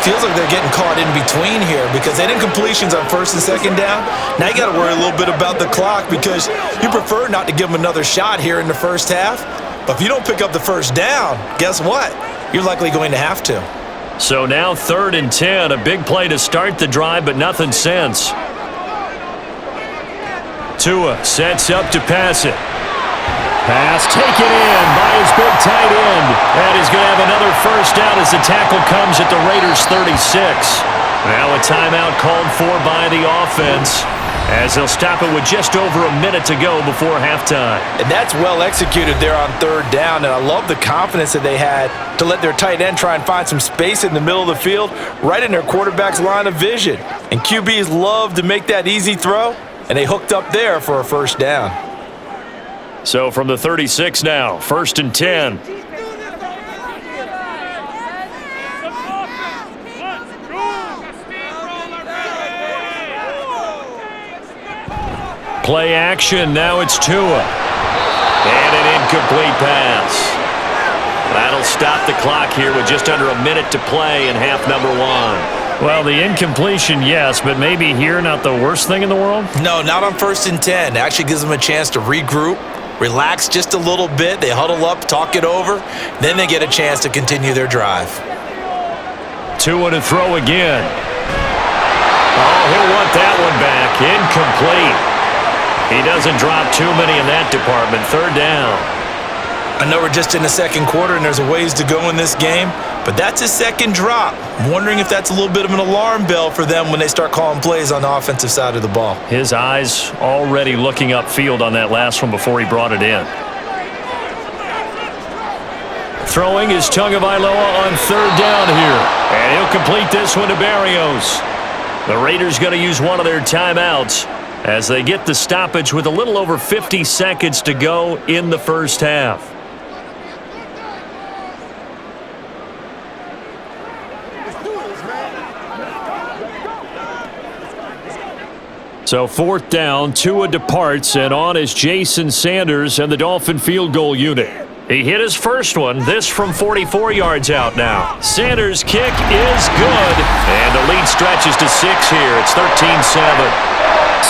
Feels like they're getting caught in between here because they did completions on 1st and 2nd down. Now you got to worry a little bit about the clock because you prefer not to give them another shot here in the 1st half. But if you don't pick up the 1st down, guess what? You're likely going to have to. So now 3rd and 10, a big play to start the drive, but nothing since. Tua sets up to pass it. Pass taken in by his big tight end. And he's going to have another 1st down as the tackle comes at the Raiders' 36. Now a timeout called for by the offense as they'll stop it with just over a minute to go before halftime. And that's well executed there on 3rd down, and I love the confidence that they had to let their tight end try and find some space in the middle of the field, right in their quarterback's line of vision. And QBs love to make that easy throw, and they hooked up there for a 1st down. So from the 36 now, 1st and 10. Play action, now it's Tua. And an incomplete pass. That'll stop the clock here with just under a minute to play in half number 1. Well, the incompletion, yes, but maybe here not the worst thing in the world? No, not on 1st and 10. It actually gives them a chance to regroup, relax just a little bit. They huddle up, talk it over. Then they get a chance to continue their drive. 2 and a throw again. Oh, he'll want that one back. Incomplete. He doesn't drop too many in that department. 3rd down. I know we're just in the 2nd quarter and there's a ways to go in this game, but that's his 2nd drop. I'm wondering if that's a little bit of an alarm bell for them when they start calling plays on the offensive side of the ball. His eyes already looking upfield on that last one before he brought it in. Throwing is Tagovailoa on 3rd down here. And he'll complete this one to Barrios. The Raiders going to use one of their timeouts as they get the stoppage with a little over 50 seconds to go in the first half. So 4th down, Tua departs, and on is Jason Sanders and the Dolphin field goal unit. He hit his first one, this from 44 yards out now. Sanders' kick is good, and the lead stretches to 6 here. It's 13-7.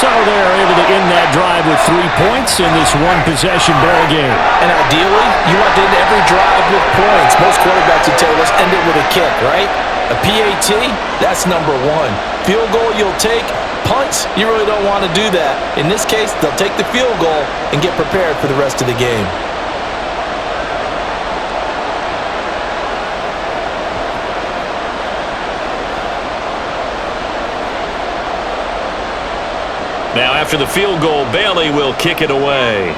So they're able to end that drive with 3 points in this one-possession ball game. And ideally, you want to end every drive with points. Most quarterbacks would tell you, let's end it with a kick, right? A PAT, that's number 1. Field goal you'll take. Punts, you really don't want to do that. In this case, they'll take the field goal and get prepared for the rest of the game. Now, after the field goal, Bailey will kick it away.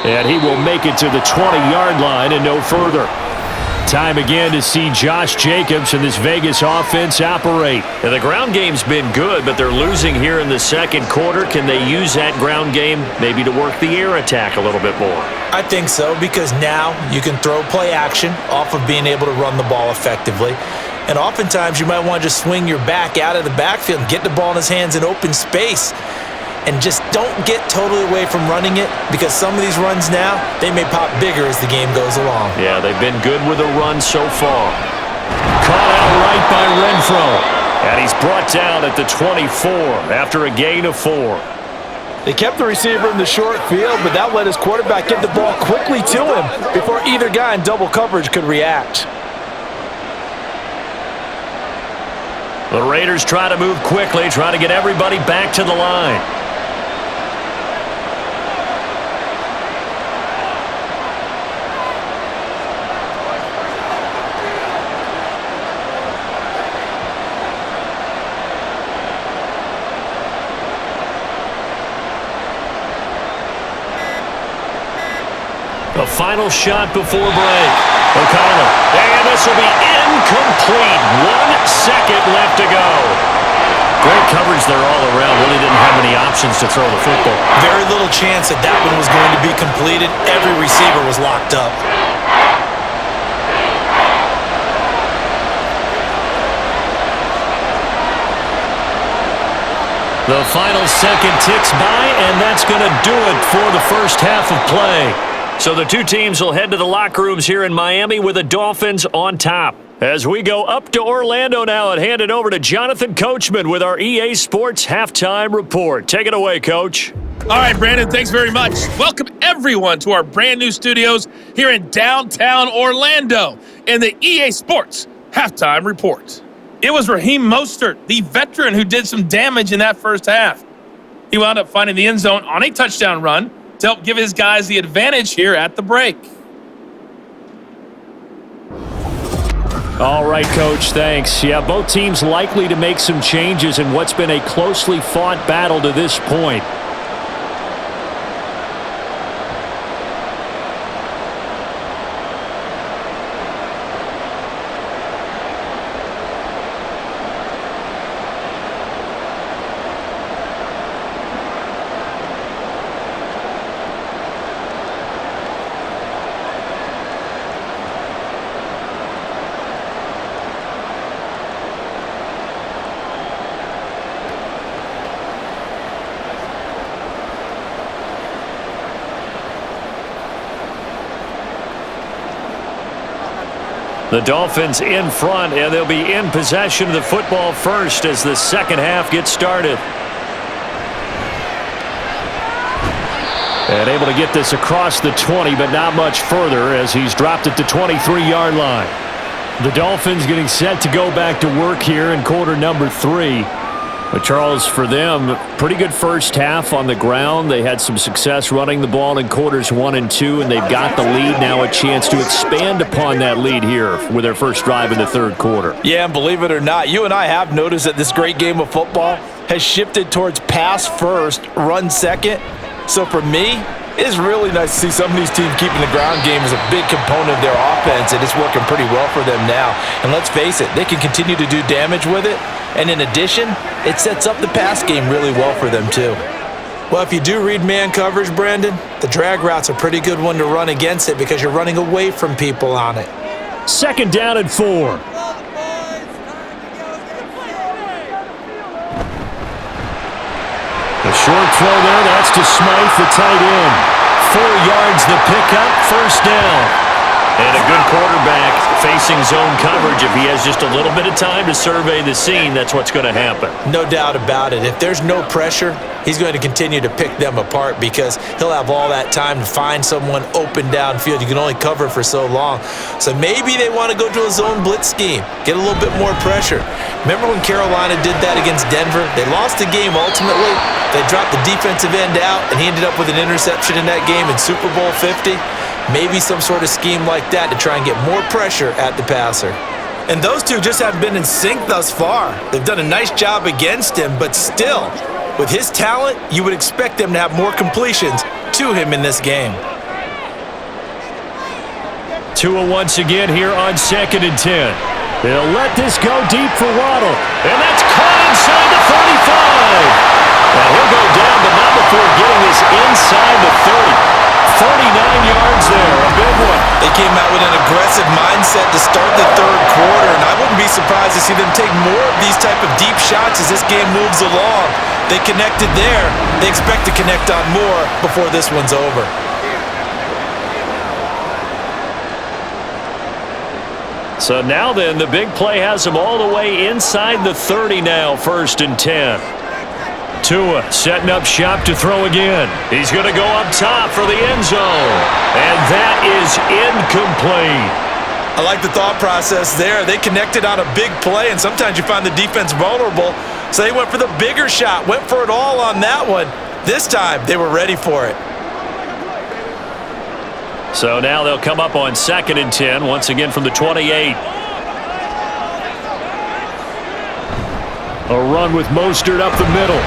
And he will make it to the 20-yard line and no further. Time again to see Josh Jacobs and this Vegas offense operate. And the ground game's been good, but they're losing here in the 2nd quarter. Can they use that ground game maybe to work the air attack a little bit more? I think so, because now you can throw play action off of being able to run the ball effectively. And oftentimes you might want to just swing your back out of the backfield and get the ball in his hands in open space. And just don't get totally away from running it, because some of these runs now, they may pop bigger as the game goes along. Yeah, they've been good with a run so far. Caught out right by Renfro. And he's brought down at the 24 after a gain of 4. They kept the receiver in the short field, but that let his quarterback get the ball quickly to him before either guy in double coverage could react. The Raiders try to move quickly, try to get everybody back to the line. The final shot before break. O'Connell. And this will be incomplete. 1 second left to go. Great coverage there all around. Really didn't have many options to throw the football. Very little chance that that one was going to be completed. Every receiver was locked up. The final second ticks by, and that's going to do it for the first half of play. So the two teams will head to the locker rooms here in Miami with the Dolphins on top. As we go up to Orlando now and hand it over to Jonathan Coachman with our EA Sports Halftime Report. Take it away, Coach. All right, Brandon, thanks very much. Welcome, everyone, to our brand new studios here in downtown Orlando in the EA Sports Halftime Report. It was Raheem Mostert, the veteran, who did some damage in that first half. He wound up finding the end zone on a touchdown run to help give his guys the advantage here at the break. All right, Coach, thanks. Yeah, both teams likely to make some changes in what's been a closely fought battle to this point. The Dolphins in front, and they'll be in possession of the football first as the second half gets started. And able to get this across the 20, but not much further as he's dropped it to 23-yard line. The Dolphins getting set to go back to work here in quarter number 3. But Charles, for them, pretty good first half on the ground. They had some success running the ball in quarters 1 and 2, and they've got the lead now, a chance to expand upon that lead here with their first drive in the third quarter. Yeah, and believe it or not, you and I have noticed that this great game of football has shifted towards pass first, run second. So for me, it's really nice to see some of these teams keeping the ground game as a big component of their offense, and it's working pretty well for them now. And let's face it, they can continue to do damage with it. And in addition, it sets up the pass game really well for them too. Well, if you do read man coverage, Brandon, the drag route's a pretty good one to run against it because you're running away from people on it. Second down and 4. A short throw there, that's to Smythe, the tight end. 4 yards the pickup, first down. And a good quarterback facing zone coverage. If he has just a little bit of time to survey the scene, that's what's going to happen. No doubt about it. If there's no pressure, he's going to continue to pick them apart because he'll have all that time to find someone open downfield. You can only cover for so long. So maybe they want to go to a zone blitz scheme, get a little bit more pressure. Remember when Carolina did that against Denver? They lost the game ultimately. They dropped the defensive end out, and he ended up with an interception in that game in Super Bowl 50. Maybe some sort of scheme like that to try and get more pressure at the passer. And those two just haven't been in sync thus far. They've done a nice job against him, but still, with his talent, you would expect them to have more completions to him in this game. Tua once again here on 2nd and 10. They'll let this go deep for Waddle. And that's caught inside the 35. And he'll go down, but not before getting this inside the 30. 49 yards there, a big one. They came out with an aggressive mindset to start the third quarter, and I wouldn't be surprised to see them take more of these type of deep shots as this game moves along. They connected there. They expect to connect on more before this one's over. So now then, the big play has them all the way inside the 30 now, 1st and 10. Tua setting up shop to throw again. He's going to go up top for the end zone. And that is incomplete. I like the thought process there. They connected on a big play, and sometimes you find the defense vulnerable. So they went for the bigger shot, went for it all on that one. This time, they were ready for it. So now they'll come up on 2nd and 10, once again from the 28. A run with Mostert up the middle.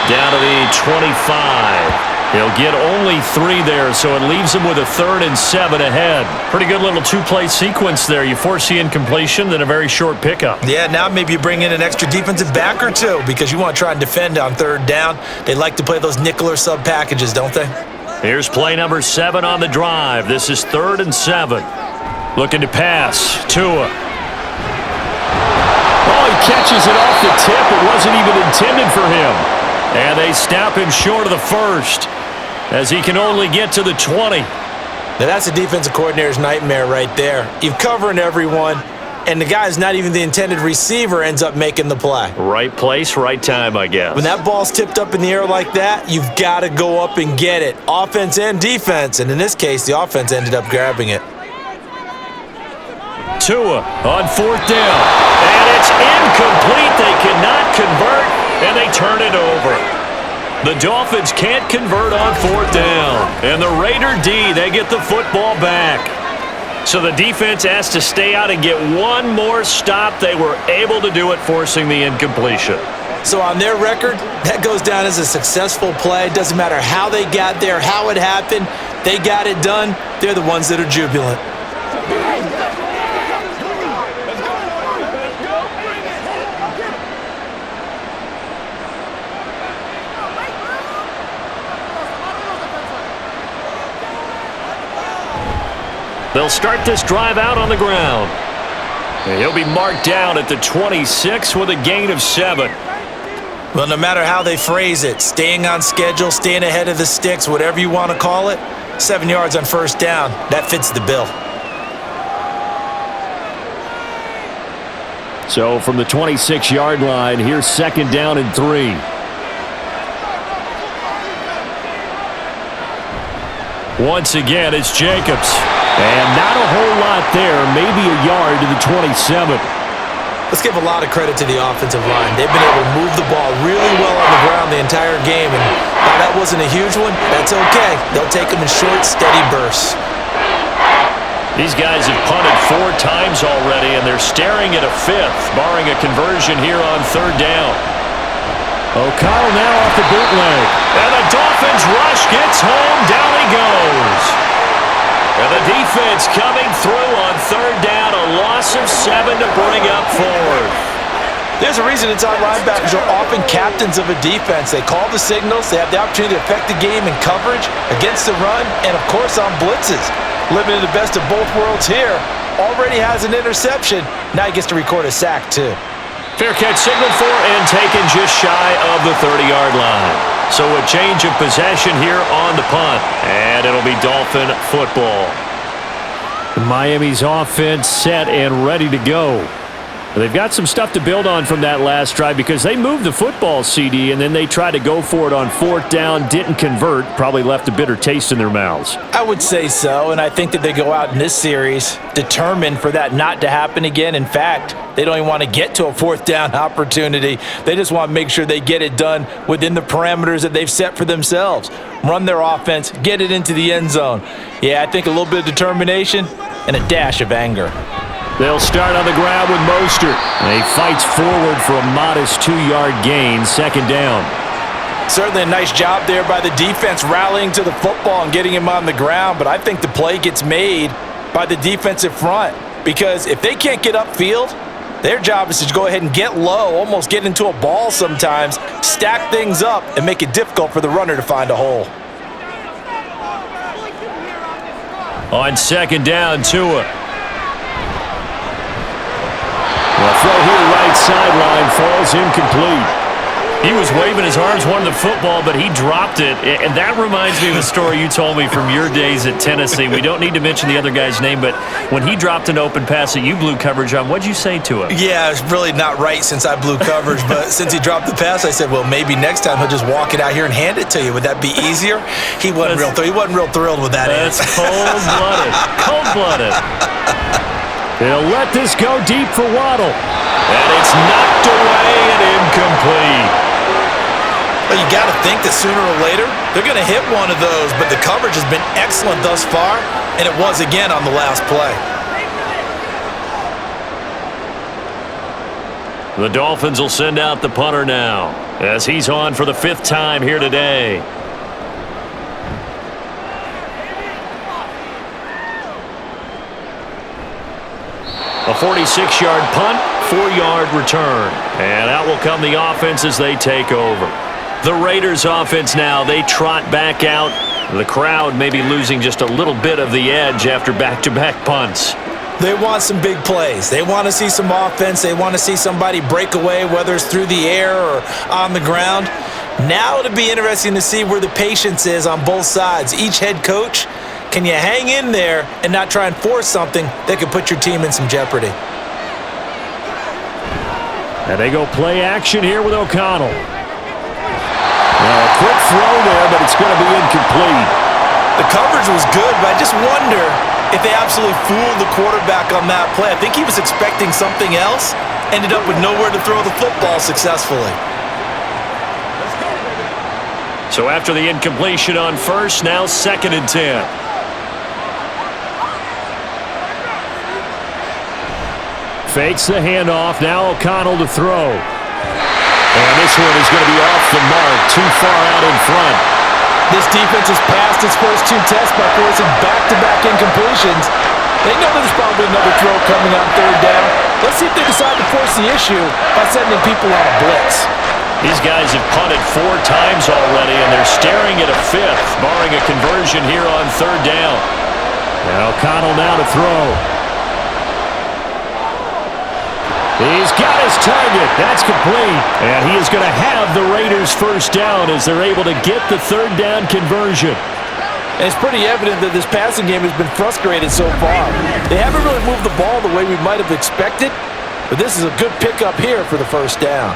Down to the 25. He'll get only 3 there, so it leaves him with a 3rd and 7 ahead. Pretty good little 2-play sequence there. You force the incompletion, then a very short pickup. Yeah, now maybe you bring in an extra defensive back or two because you want to try and defend on 3rd down. They like to play those nickel or sub packages, don't they? Here's play number 7 on the drive. This is 3rd and 7. Looking to pass. Tua. Oh, he catches it off the tip. It wasn't even intended for him. And they stop him short of the 1st as he can only get to the 20. Now that's a defensive coordinator's nightmare right there. You're covering everyone, and the guy's not even the intended receiver ends up making the play. Right place, right time, I guess. When that ball's tipped up in the air like that, you've got to go up and get it. Offense and defense, and in this case, the offense ended up grabbing it. Tua on 4th down. And it's incomplete. They cannot convert, and they turn it over. The Dolphins can't convert on 4th down. And the Raider D, they get the football back. So the defense has to stay out and get one more stop. They were able to do it, forcing the incompletion. So on their record, that goes down as a successful play. Doesn't matter how they got there, how it happened. They got it done. They're the ones that are jubilant. They'll start this drive out on the ground. And he'll be marked down at the 26 with a gain of 7. Well, no matter how they phrase it, staying on schedule, staying ahead of the sticks, whatever you want to call it, 7 yards on 1st down, that fits the bill. So from the 26-yard line, here's 2nd down and 3. Once again, it's Jacobs. And not a whole lot there, maybe a yard to the 27. Let's give a lot of credit to the offensive line. They've been able to move the ball really well on the ground the entire game. And while that wasn't a huge one, that's okay. They'll take them in short, steady bursts. These guys have punted 4 times already, and they're staring at a 5th, barring a conversion here on 3rd down. O'Connell now off the bootleg. And the Dolphins rush gets home. Down he goes. And the defense coming through on 3rd down. A loss of 7 to bring up 4th. There's a reason inside linebackers are often captains of a defense. They call the signals. They have the opportunity to affect the game in coverage, against the run, and, of course, on blitzes. Living in the best of both worlds here. Already has an interception. Now he gets to record a sack, too. Fair catch signaled for and taken just shy of the 30-yard line. So a change of possession here on the punt. And it'll be Dolphin football. Miami's offense set and ready to go. They've got some stuff to build on from that last drive because they moved the football, CD, and then they tried to go for it on 4th down, didn't convert, probably left a bitter taste in their mouths. I would say so, and I think that they go out in this series determined for that not to happen again. In fact, they don't even want to get to a 4th down opportunity. They just want to make sure they get it done within the parameters that they've set for themselves. Run their offense, get it into the end zone. Yeah, I think a little bit of determination and a dash of anger. They'll start on the ground with Mostert. And he fights forward for a modest 2-yard gain, 2nd down. Certainly a nice job there by the defense rallying to the football and getting him on the ground, but I think the play gets made by the defensive front because if they can't get upfield, their job is to go ahead and get low, almost get into a ball sometimes, stack things up, and make it difficult for the runner to find a hole. On 2nd down, Tua. The throw here, right sideline, falls incomplete. He was waving his arms, wanted the football, but he dropped it. And that reminds me of a story you told me from your days at Tennessee. We don't need to mention the other guy's name, but when he dropped an open pass that you blew coverage on, what'd you say to him? Yeah, it's really not right since I blew coverage, but since he dropped the pass, I said, well, maybe next time he'll just walk it out here and hand it to you. Would that be easier? He wasn't real thrilled with that. That's cold-blooded. Cold-blooded. They'll let this go deep for Waddle. And it's knocked away and incomplete. Well, you got to think that sooner or later, they're going to hit one of those, but the coverage has been excellent thus far, and it was again on the last play. The Dolphins will send out the punter now, as he's on for the 5th time here today. A 46-yard punt, 4-yard return. And out will come the offense as they take over. The Raiders offense now, they trot back out. The crowd may be losing just a little bit of the edge after back-to-back punts. They want some big plays. They want to see some offense. They want to see somebody break away, whether it's through the air or on the ground. Now it'll be interesting to see where the patience is on both sides. Each head coach, can you hang in there and not try and force something that could put your team in some jeopardy? And they go play action here with O'Connell. Now a quick throw there, but it's going to be incomplete. The coverage was good, but I just wonder if they absolutely fooled the quarterback on that play. I think he was expecting something else, ended up with nowhere to throw the football successfully. So after the incompletion on 1st, now 2nd and 10. Fakes the handoff. Now O'Connell to throw. And this one is going to be off the mark. Too far out in front. This defense has passed its first 2 tests by forcing back-to-back incompletions. They know there's probably another throw coming on 3rd down. Let's see if they decide to force the issue by sending people on a blitz. These guys have punted 4 times already, and they're staring at a 5th, barring a conversion here on 3rd down. And O'Connell now to throw. He's got his target. That's complete. And he is going to have the Raiders' 1st down as they're able to get the 3rd down conversion. And it's pretty evident that this passing game has been frustrated so far. They haven't really moved the ball the way we might have expected, But this is a good pickup here for the first down.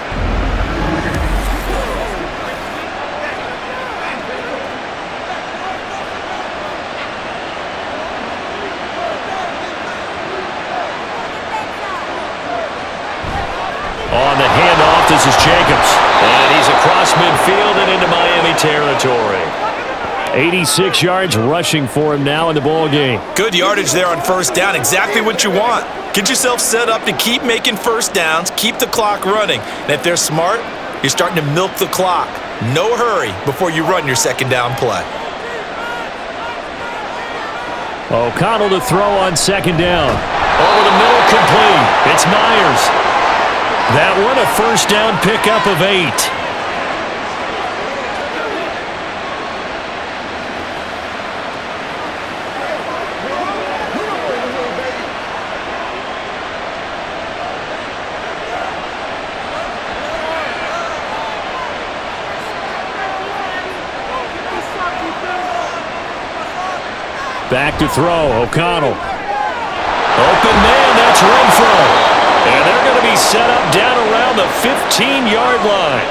On the handoff, this is Jacobs. And he's across midfield and into Miami territory. 86 yards rushing for him now in the ball game. Good yardage there on first down. Exactly what you want. Get yourself set up to keep making first downs, keep the clock running. And if they're smart, you're starting to milk the clock. No hurry before you run your second down play. O'Connell to throw on second down. Over the middle, complete. It's Myers. That one a first down pickup of 8. Back to throw, O'Connell. Open man, that's Renfro. And they're going to be set up down around the 15-yard line.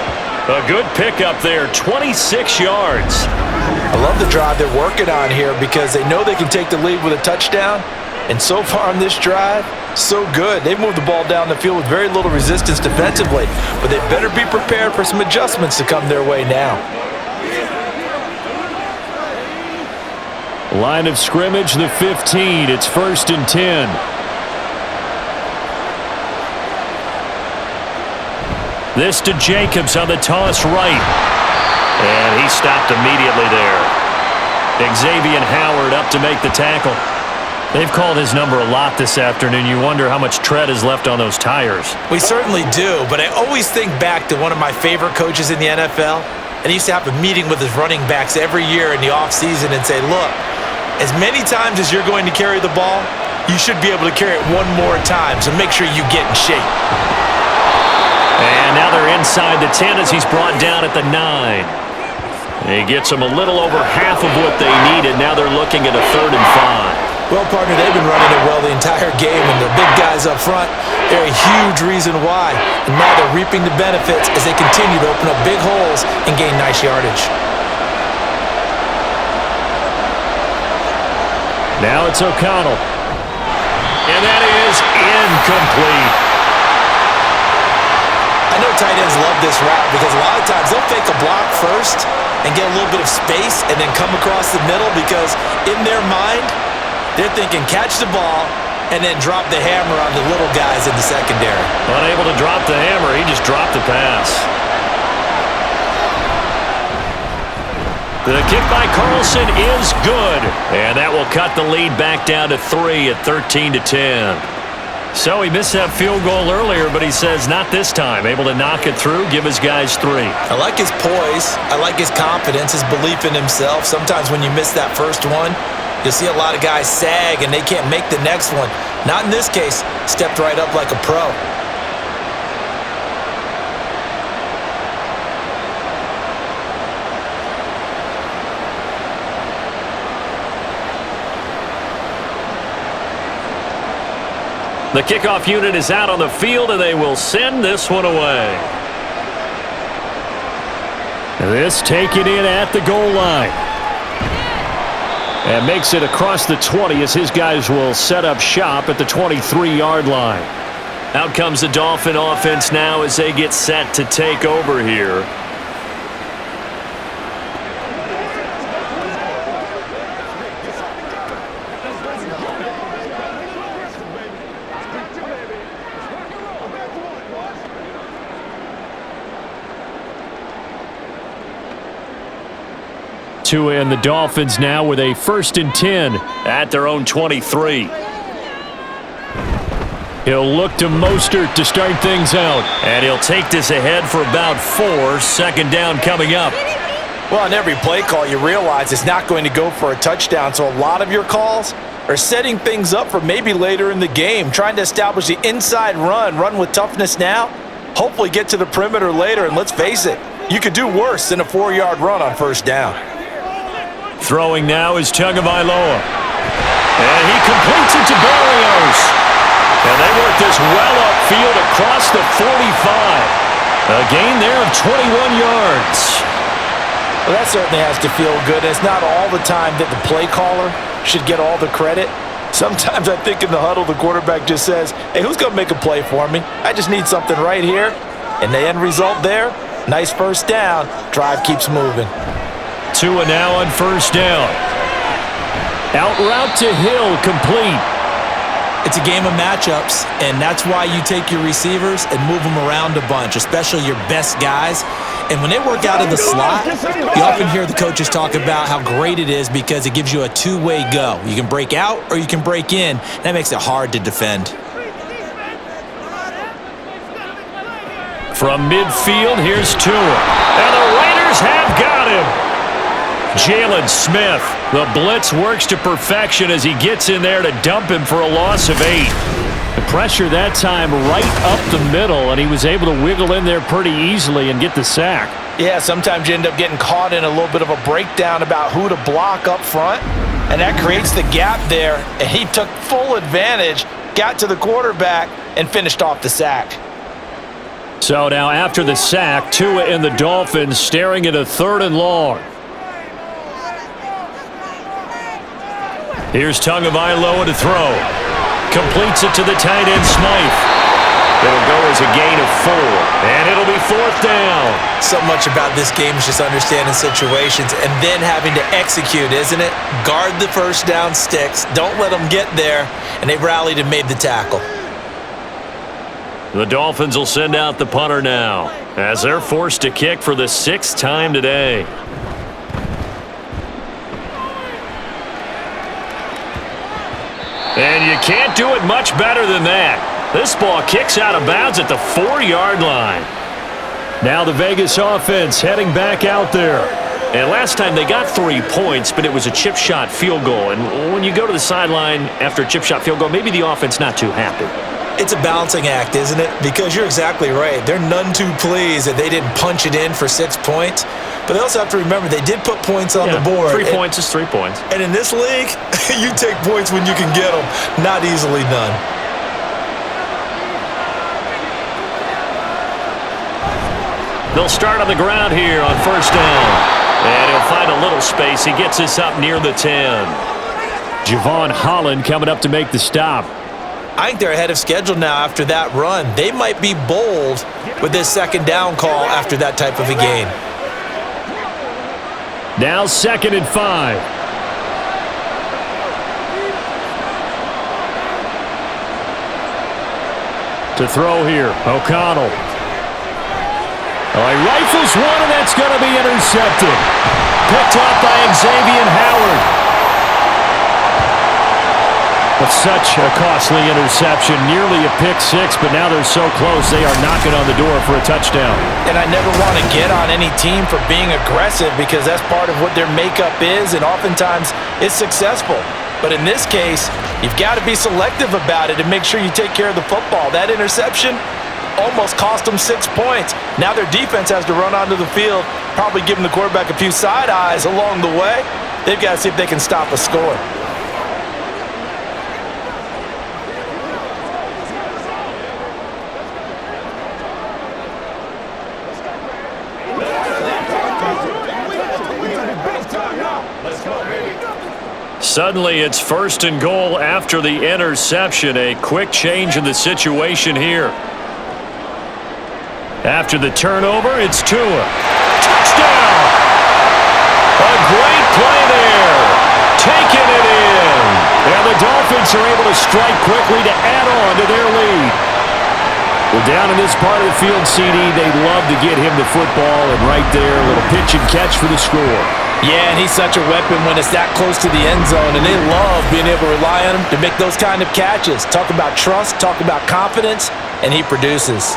A good pickup there, 26 yards. I love the drive they're working on here because they know they can take the lead with a touchdown. And so far on this drive, so good. They've moved the ball down the field with very little resistance defensively. But they better be prepared for some adjustments to come their way now. Line of scrimmage, the 15. It's 1st and 10. This to Jacobs on the toss right. And he stopped immediately there. Xavier Howard up to make the tackle. They've called his number a lot this afternoon. You wonder how much tread is left on those tires. We certainly do, but I always think back to one of my favorite coaches in the NFL. And he used to have a meeting with his running backs every year in the offseason and say, look, as many times as you're going to carry the ball, you should be able to carry it one more time, so make sure you get in shape. And now they're inside the 10 as he's brought down at the 9. He gets them a little over half of what they needed. Now they're looking at a 3rd and 5. Well, partner, they've been running it well the entire game, and the big guys up front, they're a huge reason why. And now they're reaping the benefits as they continue to open up big holes and gain nice yardage. Now it's O'Connell. And that is incomplete. I know tight ends love this route because a lot of times they'll fake a block first and get a little bit of space and then come across the middle because in their mind, they're thinking catch the ball and then drop the hammer on the little guys in the secondary. Unable to drop the hammer, he just dropped the pass. The kick by Carlson is good, and that will cut the lead back down to 3 at 13-10. So he missed that field goal earlier, but he says not this time. Able to knock it through, give his guys 3. I like his poise. I like his confidence, his belief in himself. Sometimes when you miss that first one, you'll see a lot of guys sag and they can't make the next one. Not in this case. Stepped right up like a pro. The kickoff unit is out on the field, and they will send this one away. This taken in at the goal line. And makes it across the 20 as his guys will set up shop at the 23-yard line. Out comes the Dolphin offense now as they get set to take over here. And the Dolphins now with a 1st and 10 at their own 23. He'll look to Mostert to start things out. And he'll take this ahead for about 4. 2nd down coming up. Well, on every play call, you realize it's not going to go for a touchdown. So a lot of your calls are setting things up for maybe later in the game, trying to establish the inside run with toughness now, hopefully get to the perimeter later. And let's face it, you could do worse than a 4-yard run on 1st down. Throwing now is Tagovailoa. And he completes it to Barrios. And they work this well upfield across the 45. A gain there of 21 yards. Well, that certainly has to feel good. It's not all the time that the play caller should get all the credit. Sometimes I think in the huddle, the quarterback just says, hey, who's going to make a play for me? I just need something right here. And the end result there, nice first down. Drive keeps moving. Tua now on first down. Out route to Hill, complete. It's a game of matchups, and that's why you take your receivers and move them around a bunch, especially your best guys. And when they work out of the slot, you often hear the coaches talk about how great it is because it gives you a two-way go. You can break out or you can break in. That makes it hard to defend. From midfield, here's Tua. And the Raiders have got him. Jalen Smith. The blitz works to perfection as he gets in there to dump him for a loss of 8. The pressure that time right up the middle, and he was able to wiggle in there pretty easily and get the sack. Yeah, sometimes you end up getting caught in a little bit of a breakdown about who to block up front, and that creates the gap there, and he took full advantage, got to the quarterback, and finished off the sack. So now after the sack, Tua and the Dolphins staring at a 3rd and long. Here's Tagovailoa to throw. Completes it to the tight end, Smythe. It'll go as a gain of 4, and it'll be 4th down. So much about this game is just understanding situations and then having to execute, isn't it? Guard the first down sticks. Don't let them get there, and they rallied and made the tackle. The Dolphins will send out the punter now as they're forced to kick for the 6th time today. And you can't do it much better than that. This ball kicks out of bounds at the 4-yard line. Now the Vegas offense heading back out there. And last time they got 3 points, but it was a chip shot field goal. And when you go to the sideline after a chip shot field goal, maybe the offense not too happy. It's a balancing act, isn't it? Because you're exactly right. They're none too pleased that they didn't punch it in for 6 points. But they also have to remember they did put points on the board. 3 points is 3 points. And in this league, you take points when you can get them. Not easily done. They'll start on the ground here on first down. And he'll find a little space. He gets us up near the 10. Javon Holland coming up to make the stop. I think they're ahead of schedule now after that run. They might be bold with this 2nd down call after that type of a gain. Now 2nd and 5. To throw here, O'Connell. He rifles one, and that's going to be intercepted. Picked off by Xavier Howard. But such a costly interception, nearly a pick-6, but now they're so close they are knocking on the door for a touchdown. And I never want to get on any team for being aggressive because that's part of what their makeup is, and oftentimes it's successful. But in this case, you've got to be selective about it and make sure you take care of the football. That interception almost cost them 6 points. Now their defense has to run onto the field, probably giving the quarterback a few side eyes along the way. They've got to see if they can stop a score. Suddenly, it's 1st and goal after the interception. A quick change in the situation here. After the turnover, it's Tua. Touchdown! A great play there. Taking it in. And the Dolphins are able to strike quickly to add on to their lead. Well, down in this part of the field, CD, they love to get him the football. And right there, a little pitch and catch for the score. Yeah, and he's such a weapon when it's that close to the end zone, and they love being able to rely on him to make those kind of catches. Talk about trust, talk about confidence, and he produces.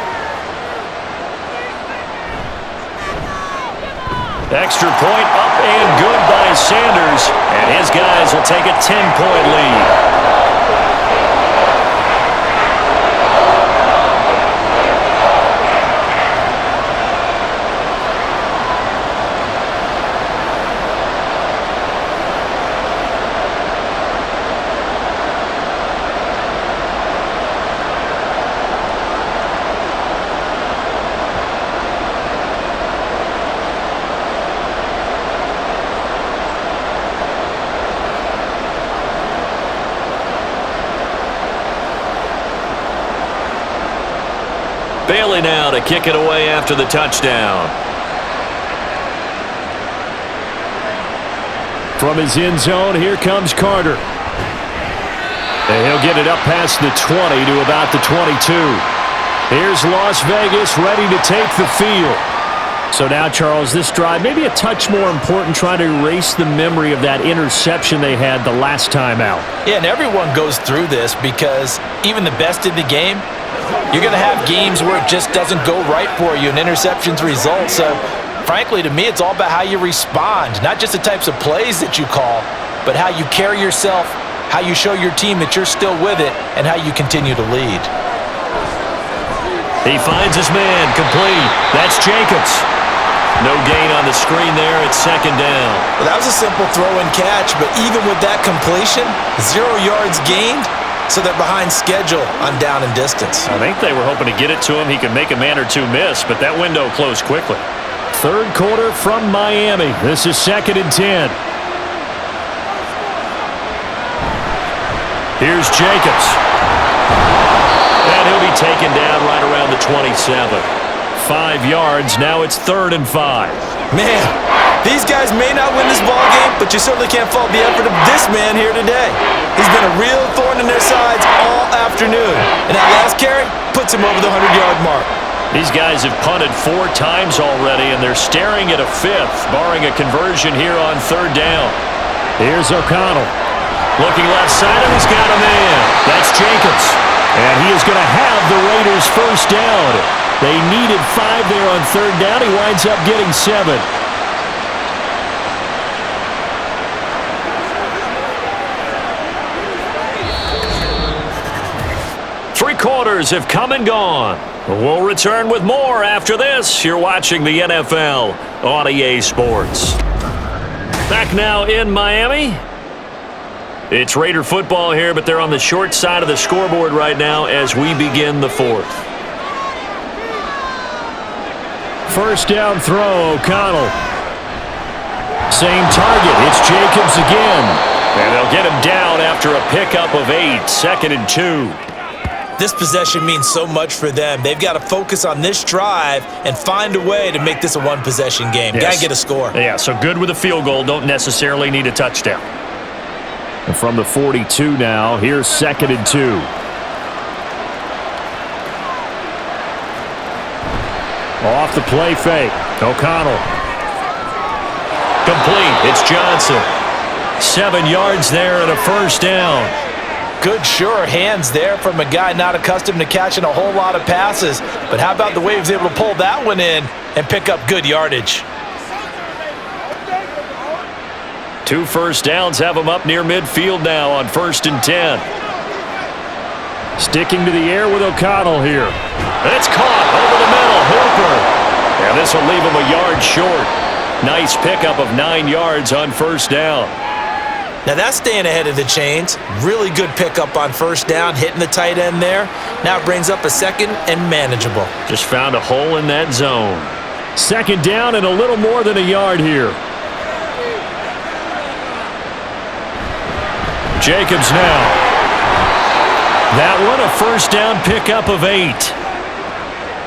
Extra point up and good by Sanders, and his guys will take a 10-point lead. Bailey now to kick it away after the touchdown. From his end zone, here comes Carter. And he'll get it up past the 20 to about the 22. Here's Las Vegas ready to take the field. So now, Charles, this drive, maybe a touch more important, trying to erase the memory of that interception they had the last time out. Yeah, and everyone goes through this because even the best in the game, you're going to have games where it just doesn't go right for you and interceptions result. So, frankly, to me, it's all about how you respond, not just the types of plays that you call, but how you carry yourself, how you show your team that you're still with it, and how you continue to lead. He finds his man, complete. That's Jacobs. No gain on the screen there. It's second down. Well, that was a simple throw and catch, but even with that completion, 0 yards gained, so they're behind schedule on down and distance. I think they were hoping to get it to him. He could make a man or two miss, but that window closed quickly. Third quarter from Miami. This is 2nd and 10. Here's Jacobs. And he'll be taken down right around the 27. 5 yards. Now it's 3rd and 5. Man, these guys may not win this ball game, but you certainly can't fault the effort of this man here today. He's been a real thorn in their sides all afternoon. And that last carry puts him over the 100-yard mark. These guys have punted 4 times already, and they're staring at a 5th, barring a conversion here on 3rd down. Here's O'Connell. Looking left side, and he's got a man. That's Jacobs. And he is going to have the Raiders first down. They needed 5 there on 3rd down. He winds up getting 7. Three quarters have come and gone. We'll return with more after this. You're watching the NFL on EA Sports. Back now in Miami. It's Raider football here, but they're on the short side of the scoreboard right now as we begin the 4th. First down throw, O'Connell. Same target. It's Jacobs again. And they'll get him down after a pickup of 8. 2nd and 2. This possession means so much for them. They've got to focus on this drive and find a way to make this a one-possession game. Yes. Got to get a score. Yeah, so good with a field goal. Don't necessarily need a touchdown. And from the 42 now, here's 2nd and 2. Off the play fake. O'Connell. Complete. It's Johnson. 7 yards there and a first down. Good, sure hands there from a guy not accustomed to catching a whole lot of passes. But how about the way he was able to pull that one in and pick up good yardage? 2 first downs have him up near midfield now on 1st and 10. Sticking to the air with O'Connell here. It's caught over the middle. Hooper. And this will leave him a yard short. Nice pickup of 9 yards on 1st down. Now that's staying ahead of the chains. Really good pickup on 1st down, hitting the tight end there. Now it brings up a 2nd and manageable. Just found a hole in that zone. 2nd down and a little more than a yard here. Jacobs now. That one a 1st down pickup of 8.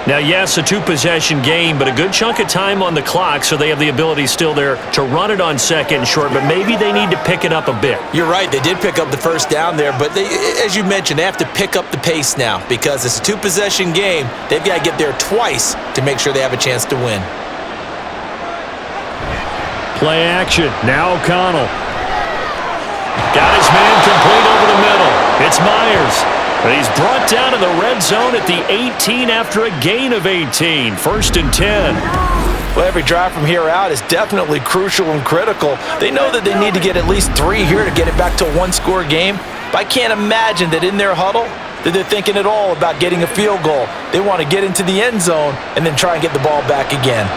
Now, yes, a 2-possession game, but a good chunk of time on the clock, so they have the ability still there to run it on 2nd and short, but maybe they need to pick it up a bit. You're right. They did pick up the 1st down there, but they, as you mentioned, they have to pick up the pace now because it's a 2-possession game. They've got to get there twice to make sure they have a chance to win. Play action. Now O'Connell. Got his man complete over the middle. It's Myers. But he's brought down in the red zone at the 18 after a gain of 18. 1st and 10. Well, every drive from here out is definitely crucial and critical. They know that they need to get at least 3 here to get it back to a 1-score game. But I can't imagine that in their huddle that they're thinking at all about getting a field goal. They want to get into the end zone and then try and get the ball back again.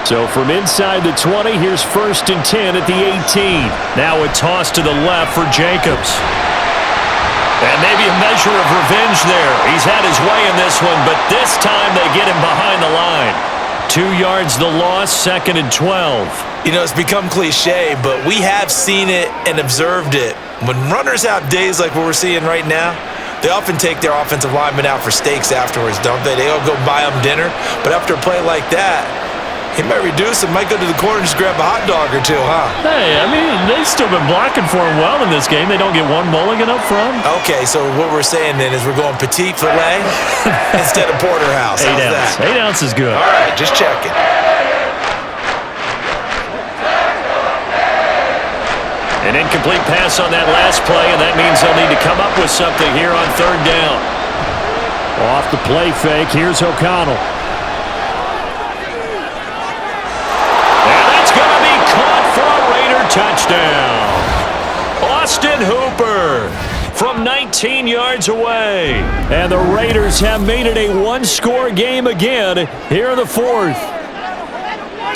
So from inside the 20, here's 1st and 10 at the 18. Now a toss to the left for Jacobs. And maybe a measure of revenge there. He's had his way in this one, but this time they get him behind the line. 2 yards the loss, 2nd and 12. You know, it's become cliche, but we have seen it and observed it. When runners have days like what we're seeing right now, They often take their offensive linemen out for steaks afterwards, don't they? They all go buy them dinner. But after a play like that, he might reduce it, might go to the corner and just grab a hot dog or two, huh? Hey, I mean, they've still been blocking for him well in this game. They don't get one mulligan up front. Okay, so what we're saying then is we're going petite filet instead of porterhouse. How's that? 8 ounce is good. All right, just checking. An incomplete pass on that last play, and that means they'll need to come up with something here on third down. Off the play fake, here's O'Connell. Touchdown. Austin Hooper from 19 yards away. And the Raiders have made it a one-score game again here in the fourth.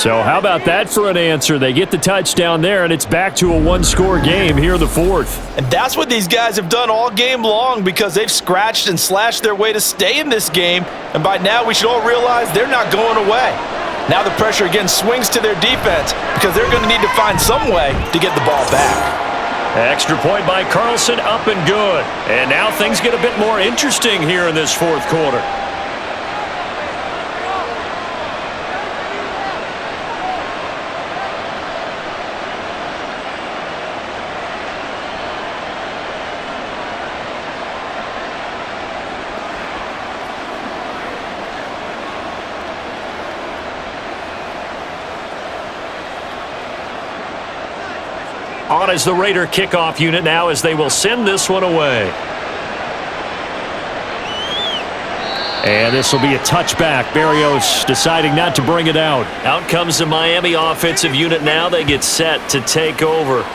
So how about that for an answer? They get the touchdown there, and it's back to a one-score game here in the fourth. And that's what these guys have done all game long because they've scratched and slashed their way to stay in this game. And by now we should all realize they're not going away. Now the pressure again swings to their defense because they're going to need to find some way to get the ball back. Extra point by Carlson, up and good. And now things get a bit more interesting here in this fourth quarter. On as the Raider kickoff unit now as they will send this one away. And this will be a touchback. Berrios deciding not to bring it out. Out comes the Miami offensive unit now. They get set to take over.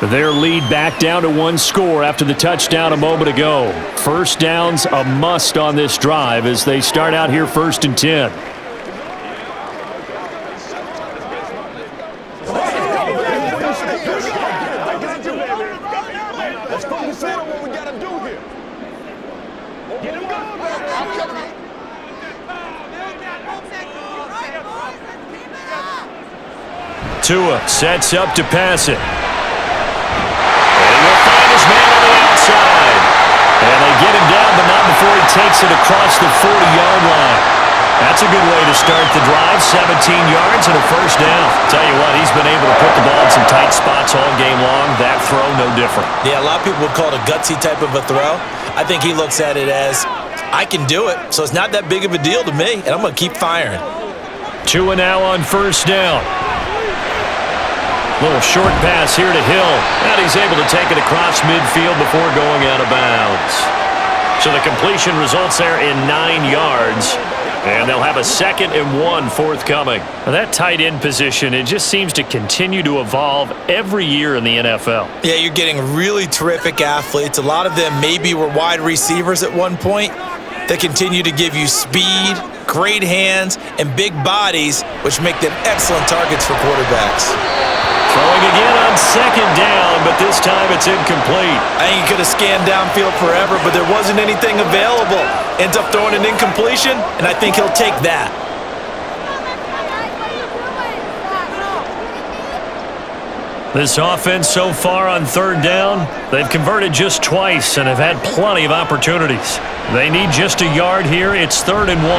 Their lead back down to one score after the touchdown a moment ago. First down's a must on this drive as they start out here 1st and 10. Tua sets up to pass it. And he'll find his man on the outside. And they get him down, but not before he takes it across the 40-yard line. That's a good way to start the drive. 17 yards and a first down. Tell you what, he's been able to put the ball in some tight spots all game long. That throw, no different. Yeah, a lot of people would call it a gutsy type of a throw. I think he looks at it as, I can do it, so it's not that big of a deal to me, and I'm going to keep firing. Tua now on first down. Little short pass here to Hill. And he's able to take it across midfield before going out of bounds. So the completion results there in 9 yards. And they'll have a 2nd and 1 forthcoming. Now that tight end position, it just seems to continue to evolve every year in the NFL. Yeah, you're getting really terrific athletes. A lot of them maybe were wide receivers at one point. They continue to give you speed, great hands, and big bodies, which make them excellent targets for quarterbacks. Throwing again on 2nd down, but this time it's incomplete. I think he could have scanned downfield forever, but there wasn't anything available. Ends up throwing an incompletion, and I think he'll take that. This offense so far on 3rd down, they've converted just twice and have had plenty of opportunities. They need just a yard here. It's 3rd and 1.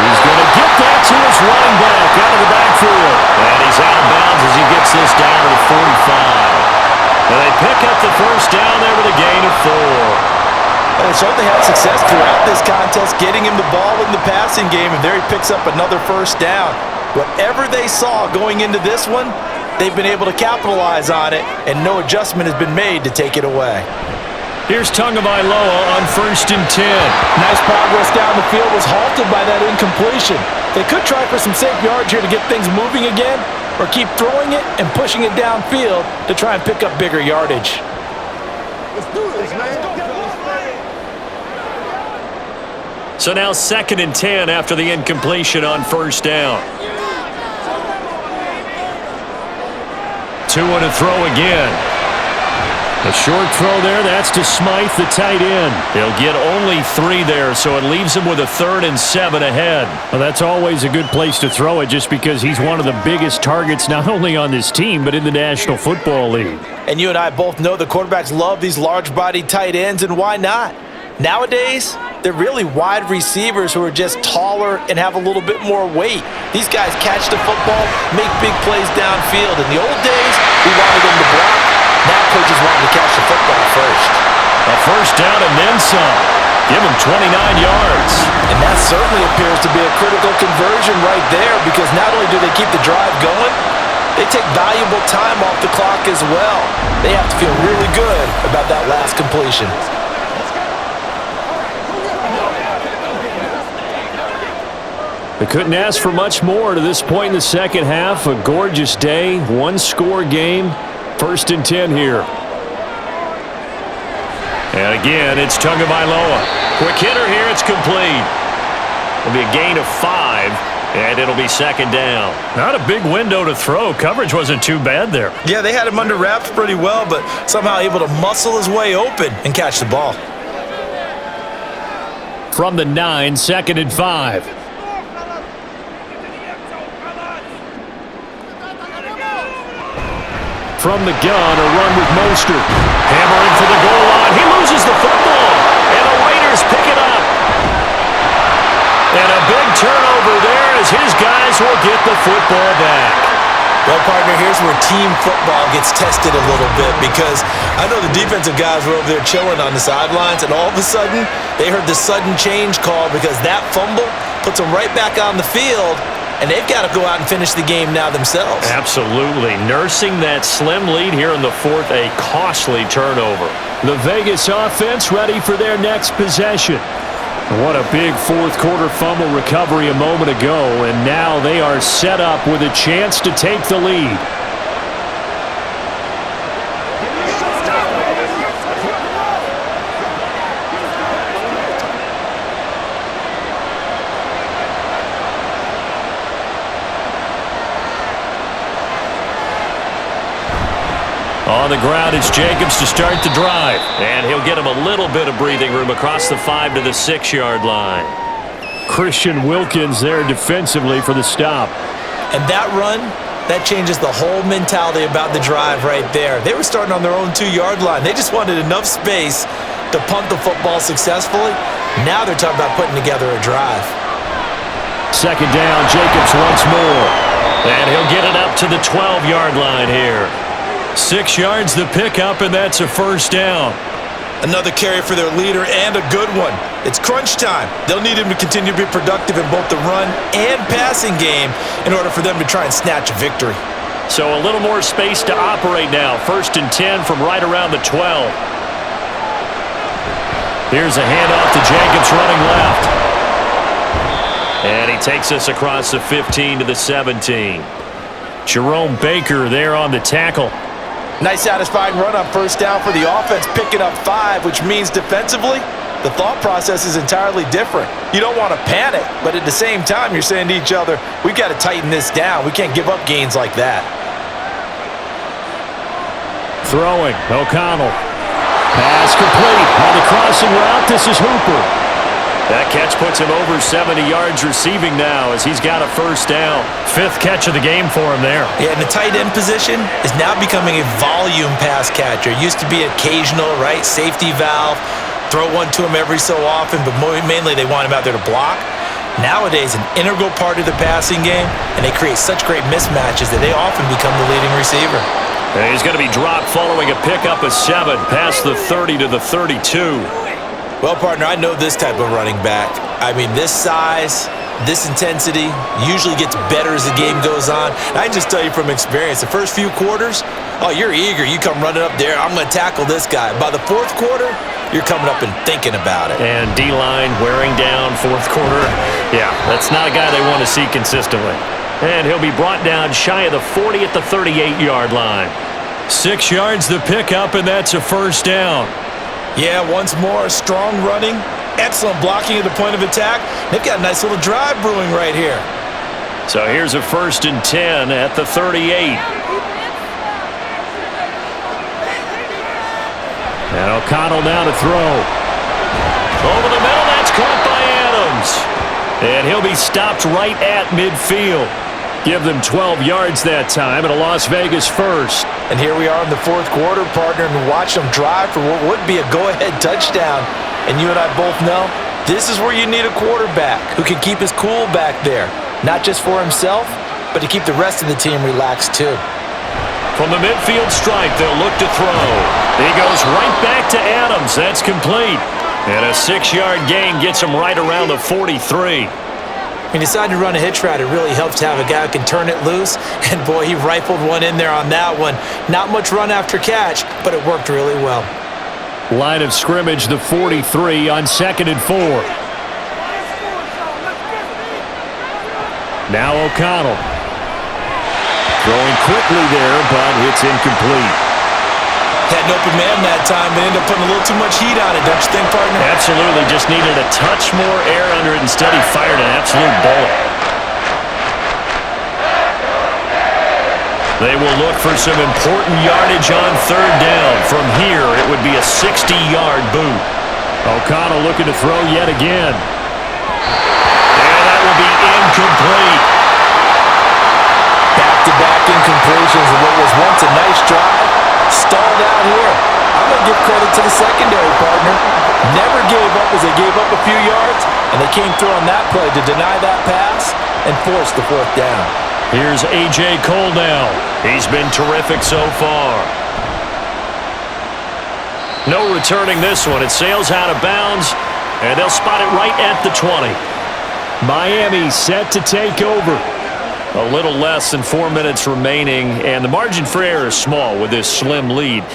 He's going to get that to his running back out of the backfield. And he's out of bounds as he gets this down to the 45. And they pick up the first down there with a gain of 4. They certainly had success throughout this contest, getting him the ball in the passing game, and there he picks up another first down. Whatever they saw going into this one, they've been able to capitalize on it, and no adjustment has been made to take it away. Here's Tagovailoa on 1st and 10. Nice progress down the field, was halted by that incompletion. They could try for some safe yards here to get things moving again, or keep throwing it and pushing it downfield to try and pick up bigger yardage. Let's do this, man. So now 2nd and 10 after the incompletion on 1st down. Tua to throw again. A short throw there. That's to Smythe, the tight end. He'll get only 3 there, so it leaves him with a 3rd and 7 ahead. Well, that's always a good place to throw it just because he's one of the biggest targets not only on this team but in the National Football League. And you and I both know the quarterbacks love these large-bodied tight ends, and why not? Nowadays, they're really wide receivers who are just taller and have a little bit more weight. These guys catch the football, make big plays downfield. In the old days, we wanted them to block. Now coaches want them to catch the football first. A first down and then some. Give him 29 yards. And that certainly appears to be a critical conversion right there, because not only do they keep the drive going, they take valuable time off the clock as well. They have to feel really good about that last completion. They couldn't ask for much more to this point in the second half. A gorgeous day, one-score game. 1st and 10 here. And again, it's Tagovailoa. Quick hitter here, it's complete. It'll be a gain of 5, and it'll be 2nd down. Not a big window to throw. Coverage wasn't too bad there. Yeah, they had him under wraps pretty well, but somehow able to muscle his way open and catch the ball. From the 9, 2nd and 5. From the gun, a run with Mostert. Hammering for the goal line. He loses the football, and the Raiders pick it up. And a big turnover there as his guys will get the football back. Well, partner, here's where team football gets tested a little bit, because I know the defensive guys were over there chilling on the sidelines, and all of a sudden, they heard the sudden change call because that fumble puts them right back on the field. And they've got to go out and finish the game now themselves. Absolutely. Nursing that slim lead here in the 4th, a costly turnover. The Vegas offense ready for their next possession. What a big 4th quarter fumble recovery a moment ago, and now they are set up with a chance to take the lead. On the ground, it's Jacobs to start the drive. And he'll get him a little bit of breathing room across the 5 to the 6-yard line. Christian Wilkins there defensively for the stop. And that run, that changes the whole mentality about the drive right there. They were starting on their own 2-yard line. They just wanted enough space to punt the football successfully. Now they're talking about putting together a drive. 2nd down, Jacobs once more. And he'll get it up to the 12-yard line here. 6 yards the pickup, and that's a 1st down. Another carry for their leader, and a good one. It's crunch time. They'll need him to continue to be productive in both the run and passing game in order for them to try and snatch a victory. So a little more space to operate now. 1st and 10 from right around the 12. Here's a handoff to Jacobs running left. And he takes us across the 15 to the 17. Jerome Baker there on the tackle. Nice satisfying run on 1st down for the offense, picking up 5, which means defensively, the thought process is entirely different. You don't want to panic, but at the same time, you're saying to each other, we've got to tighten this down. We can't give up gains like that. Throwing, O'Connell. Pass complete. On the crossing route, this is Hooper. That catch puts him over 70 yards receiving now as he's got a 1st down. 5th catch of the game for him there. Yeah, and the tight end position is now becoming a volume pass catcher. It used to be occasional, right? Safety valve. Throw one to him every so often, but mainly they want him out there to block. Nowadays, an integral part of the passing game, and they create such great mismatches that they often become the leading receiver. And he's going to be dropped following a pickup of 7 past the 30 to the 32. Well, partner, I know this type of running back. I mean, this size, this intensity usually gets better as the game goes on. And I can just tell you from experience, the first few quarters, oh, you're eager. You come running up there, I'm going to tackle this guy. By the 4th quarter, you're coming up and thinking about it. And D-line wearing down 4th quarter. Yeah, that's not a guy they want to see consistently. And he'll be brought down shy of the 40 at the 38-yard line. 6 yards the pickup, and that's a 1st down. Yeah, once more, strong running, excellent blocking at the point of attack. They've got a nice little drive brewing right here. So here's a 1st and 10 at the 38. And O'Connell now to throw. Over the middle, that's caught by Adams. And he'll be stopped right at midfield. Give them 12 yards that time and a Las Vegas first. And here we are in the fourth quarter, partner, and watch them drive for what would be a go-ahead touchdown. And you and I both know this is where you need a quarterback who can keep his cool back there. Not just for himself, but to keep the rest of the team relaxed too. From the midfield stripe, they'll look to throw. He goes right back to Adams. That's complete. And a 6-yard gain gets him right around the 43. When you decide to run a hitch route, it really helps to have a guy who can turn it loose. And boy, he rifled one in there on that one. Not much run after catch, but it worked really well. Line of scrimmage, the 43 on 2nd and 4. Now O'Connell. Throwing quickly there, but it's incomplete. Had an open man that time, but ended up putting a little too much heat on it, don't you think, partner? Absolutely. Just needed a touch more air under it. Instead, he fired an absolute bullet. They will look for some important yardage on 3rd down. From here, it would be a 60-yard boot. O'Connell looking to throw yet again. And that will be incomplete. Back-to-back incompletions of what was once a nice drive. Stalled out here. I'm going to give credit to the secondary, partner. Never gave up as they gave up a few yards, and they came through on that play to deny that pass and force the 4th down. Here's A.J. Cole now. He's been terrific so far. No returning this one. It sails out of bounds, and they'll spot it right at the 20. Miami set to take over. A little less than 4 minutes remaining, and the margin for error is small with this slim lead.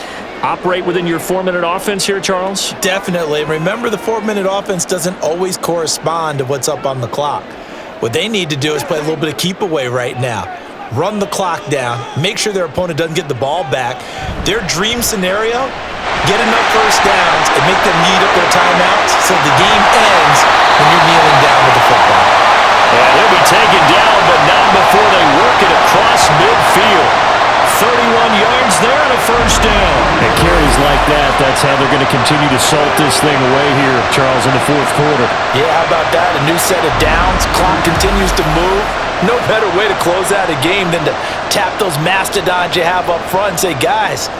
Operate within your 4-minute offense here, Charles? Definitely. Remember, the 4-minute offense doesn't always correspond to what's up on the clock. What they need to do is play a little bit of keep away right now. Run the clock down. Make sure their opponent doesn't get the ball back. Their dream scenario, get enough first downs and make them need up their timeouts so the game ends when you're kneeling down with the football. And he'll be taken down, but not before they work it across midfield. 31 yards there and a first down. And carries like that, that's how they're going to continue to salt this thing away here, Charles, in the 4th quarter. Yeah, how about that? A new set of downs. Clock continues to move. No better way to close out a game than to tap those mastodons you have up front and say, guys,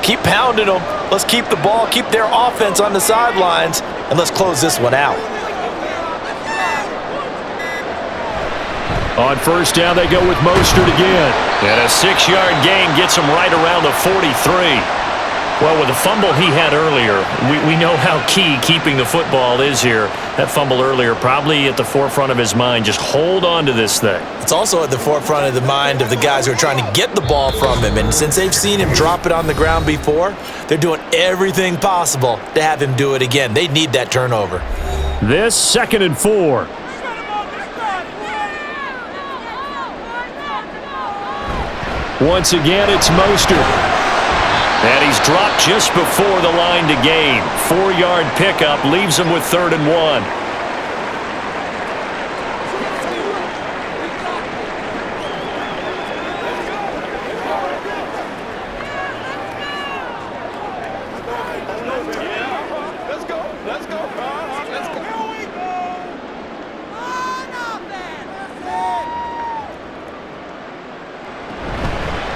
keep pounding them. Let's keep the ball, keep their offense on the sidelines, and let's close this one out. On 1st down, they go with Mostert again. And a 6-yard gain gets him right around the 43. Well, with the fumble he had earlier, we know how key keeping the football is here. That fumble earlier probably at the forefront of his mind. Just hold on to this thing. It's also at the forefront of the mind of the guys who are trying to get the ball from him. And since they've seen him drop it on the ground before, they're doing everything possible to have him do it again. They need that turnover. This 2nd and 4. Once again, it's Mostert. And he's dropped just before the line to gain. 4-yard pickup leaves him with 3rd and 1.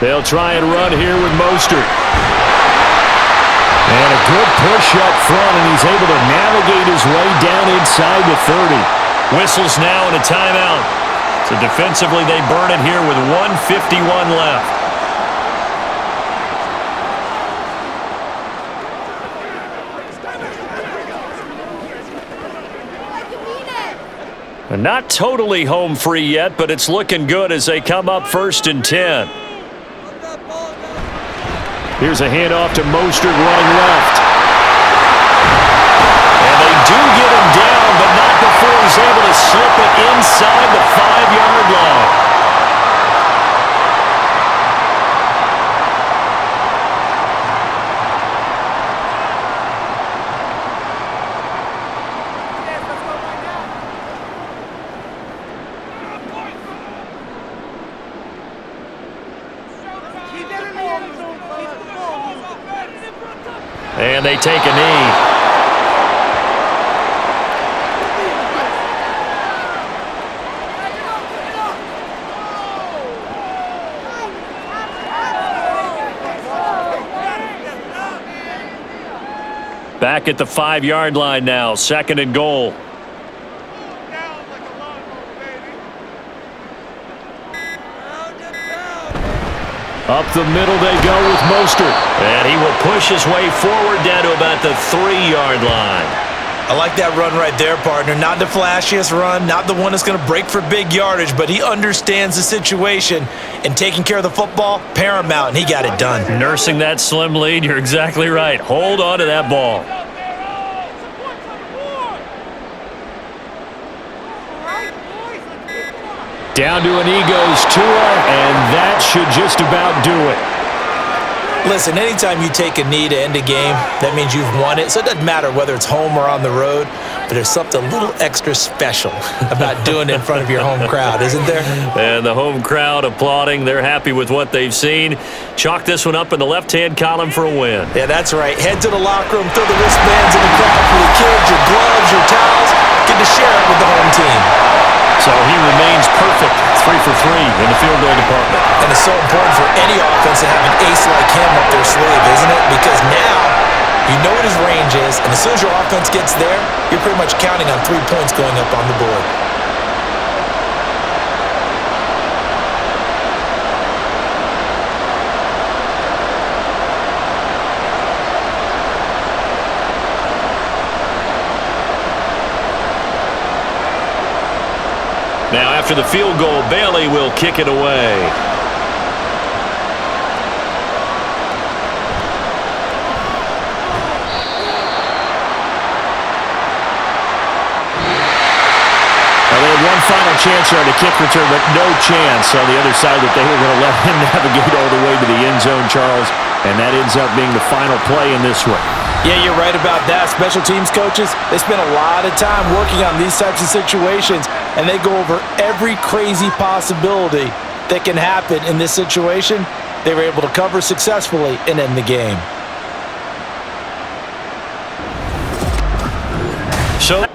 They'll try and run here with Mostert. And a good push up front, and he's able to navigate his way down inside the 30. Whistles now and a timeout. So defensively, they burn it here with 1:51 left. And not totally home free yet, but it's looking good as they come up 1st and 10. Here's a handoff to Mostert running left. And they do get him down, but not before he's able to slip it inside the 5-yard line. And they take a knee. Back at the 5-yard line now, 2nd and goal. Up the middle they go with Mostert. And he will push his way forward down to about the 3-yard line. I like that run right there, partner. Not the flashiest run, not the one that's going to break for big yardage, but he understands the situation, and taking care of the football, paramount, and he got it done. Nursing that slim lead, you're exactly right. Hold on to that ball. Down to an knee goes Tua, and that should just about do it. Listen, anytime you take a knee to end a game, that means you've won it. So it doesn't matter whether it's home or on the road, but there's something a little extra special about doing it in front of your home crowd, isn't there? And the home crowd applauding. They're happy with what they've seen. Chalk this one up in the left-hand column for a win. Yeah, that's right. Head to the locker room, throw the wristbands in the crowd for the kids, your gloves, your towels. Get to share it with the home team. So he remains perfect, 3 for 3 in the field goal department. And it's so important for any offense to have an ace like him up their sleeve, isn't it? Because now you know what his range is, and as soon as your offense gets there, you're pretty much counting on 3 points going up on the board. Now, after the field goal, Bailey will kick it away. Well, they had one final chance here on a kick return, but no chance on the other side that they were going to let him navigate all the way to the end zone, Charles, and that ends up being the final play in this one. Yeah, you're right about that. Special teams coaches, they spend a lot of time working on these types of situations, and they go over every crazy possibility that can happen in this situation. They were able to cover successfully and end the game. So